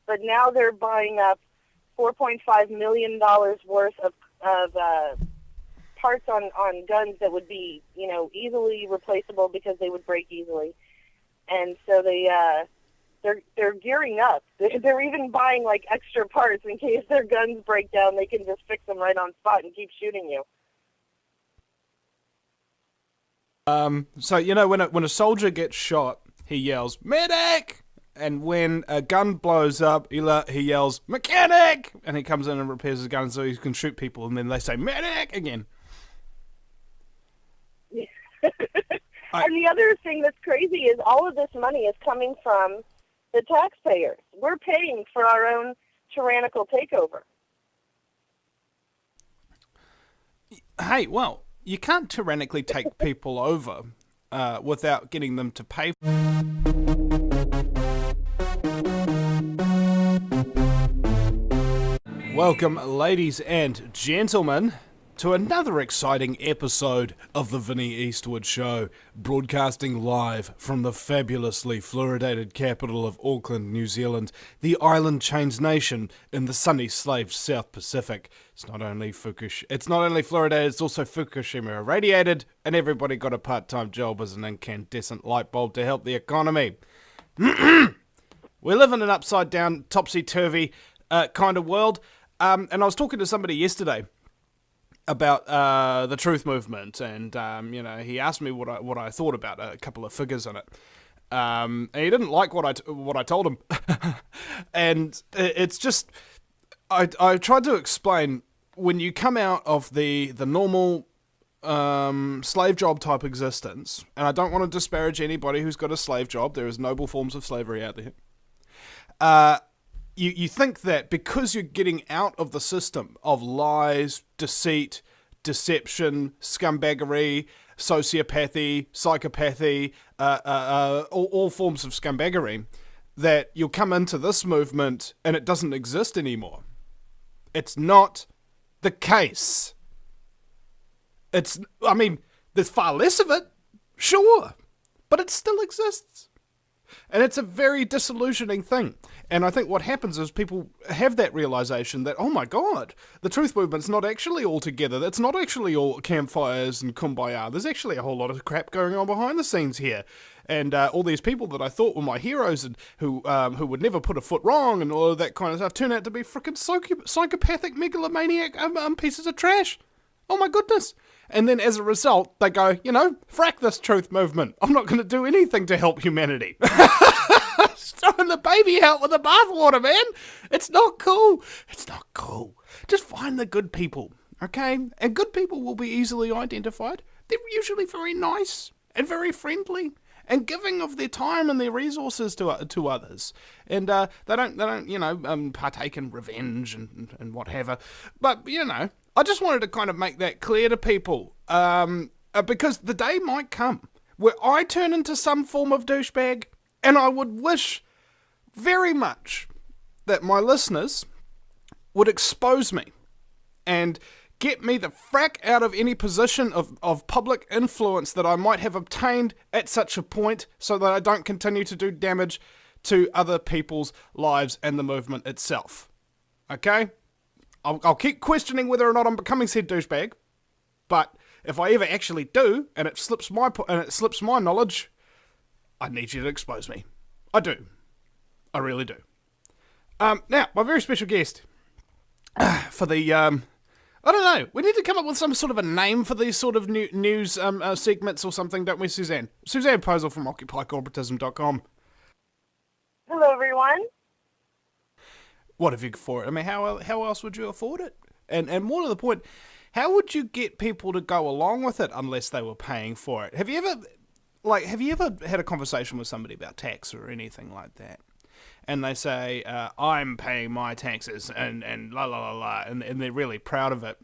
but now they're buying up $4.5 million worth of parts on guns that would be, easily replaceable because they would break easily. And so they're gearing up. They're even buying like extra parts in case their guns break down. They can just fix them right on spot and keep shooting you. So when a soldier gets shot, he yells "medic," and when a gun blows up, he yells "mechanic," and he comes in and repairs his gun so he can shoot people, and then they say "medic" again. And the other thing that's crazy is all of this money is coming from the taxpayers. We're paying for our own tyrannical takeover. Hey, well, you can't tyrannically take people over without getting them to pay. Welcome, ladies and gentlemen, to another exciting episode of the Vinnie Eastwood Show, broadcasting live from the fabulously fluoridated capital of Auckland, New Zealand, the island chains nation in the sunny slaved South Pacific. It's not only fluoridated, it's also Fukushima irradiated, and everybody got a part-time job as an incandescent light bulb to help the economy. We live in an upside-down, topsy-turvy kind of world, and I was talking to somebody yesterday about the truth movement, and he asked me what I thought about a couple of figures in it, and he didn't like what I told him, and it's just I tried to explain when you come out of the normal slave job type existence, and I don't want to disparage anybody who's got a slave job. There is noble forms of slavery out there. You think that because you're getting out of the system of lies, deceit, deception, scumbaggery, sociopathy, psychopathy, all forms of scumbaggery, that you'll come into this movement and it doesn't exist anymore. It's not the case. There's far less of it, sure, but it still exists. And it's a very disillusioning thing. And I think what happens is people have that realization that, oh my God, the truth movement's not actually all together. That's not actually all campfires and kumbaya. There's actually a whole lot of crap going on behind the scenes here. and all these people that I thought were my heroes and who would never put a foot wrong and all of that kind of stuff turn out to be freaking psychopathic megalomaniac pieces of trash. Oh my goodness. And then as a result, they go, frack this truth movement. I'm not going to do anything to help humanity. Throwing the baby out with the bathwater, man. It's not cool. It's not cool. Just find the good people, okay? And good people will be easily identified. They're usually very nice and very friendly and giving of their time and their resources to others. And they don't partake in revenge and whatever. But, I just wanted to kind of make that clear to people, because the day might come where I turn into some form of douchebag, and I would wish very much that my listeners would expose me and get me the frack out of any position of public influence that I might have obtained at such a point, so that I don't continue to do damage to other people's lives and the movement itself. Okay? I'll keep questioning whether or not I'm becoming said douchebag, but if I ever actually do, and it slips my knowledge, I need you to expose me. I do. I really do. Now, my very special guest for the I don't know. We need to come up with some sort of a name for these sort of news segments or something, don't we, Susanne? Susanne Posel from OccupyCorporatism.com. Hello, everyone. What have you for it? I mean, how else would you afford it? And more to the point, how would you get people to go along with it unless they were paying for it? Have you ever had a conversation with somebody about tax or anything like that? And they say, I'm paying my taxes and la la la la, and they're really proud of it.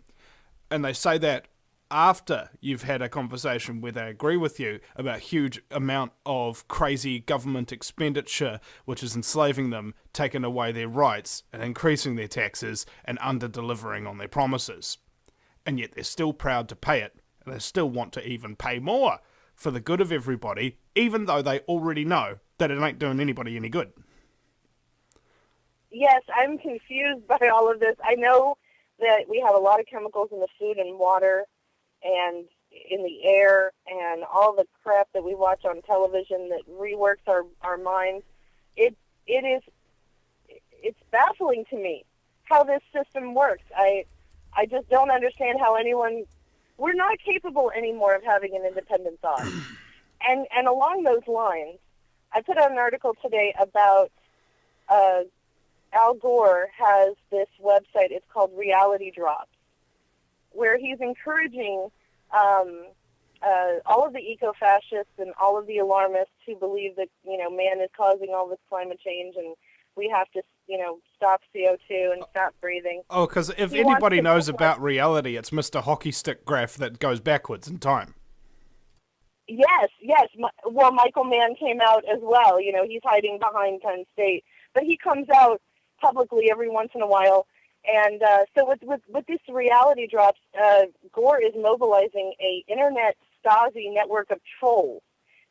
And they say that after you've had a conversation where they agree with you about a huge amount of crazy government expenditure, which is enslaving them, taking away their rights, and increasing their taxes, and under-delivering on their promises. And yet they're still proud to pay it, and they still want to even pay more for the good of everybody, even though they already know that it ain't doing anybody any good. Yes, I'm confused by all of this. I know that we have a lot of chemicals in the food and water and in the air and all the crap that we watch on television that reworks our minds. It's baffling to me how this system works. I just don't understand how we're not capable anymore of having an independent thought. And along those lines, I put out an article today about Al Gore has this website. It's called Reality Drops, where he's encouraging all of the eco-fascists and all of the alarmists who believe that, man is causing all this climate change and we have to, stop CO2 and stop breathing. Oh, because if anybody knows about reality, it's Mr. Hockey Stick Graph that goes backwards in time. Yes. Well, Michael Mann came out as well. He's hiding behind Penn State. But he comes out publicly every once in a while. And so with this Reality Drops, Gore is mobilizing a internet Stasi network of trolls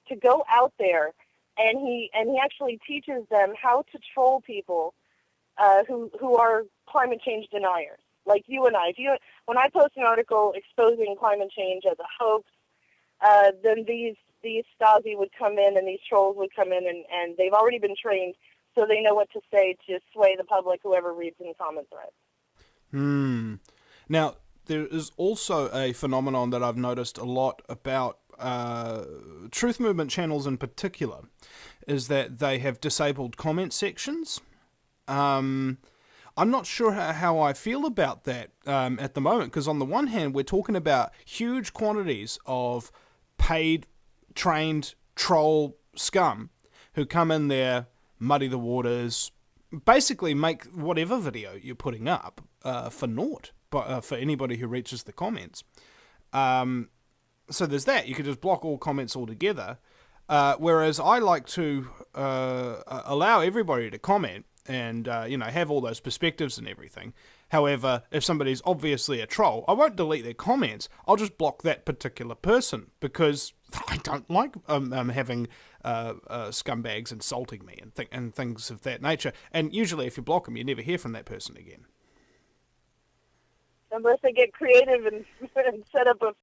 to go out there, and he actually teaches them how to troll people who are climate change deniers, like you and I. When I post an article exposing climate change as a hoax, then these Stasi would come in and these trolls would come in, and they've already been trained, so they know what to say to sway the public, whoever reads in the comment thread. Now, there is also a phenomenon that I've noticed a lot about truth movement channels in particular, is that they have disabled comment sections. I'm not sure how I feel about that at the moment, because on the one hand, we're talking about huge quantities of paid, trained troll scum who come in there, muddy the waters, basically make whatever video you're putting up for naught, for anybody who reaches the comments. So there's that. You could just block all comments altogether. Whereas I like to allow everybody to comment and have all those perspectives and everything. However, if somebody's obviously a troll, I won't delete their comments. I'll just block that particular person because I don't like having scumbags insulting me and things of that nature. And usually, if you block them, you never hear from that person again. Unless they get creative and set up a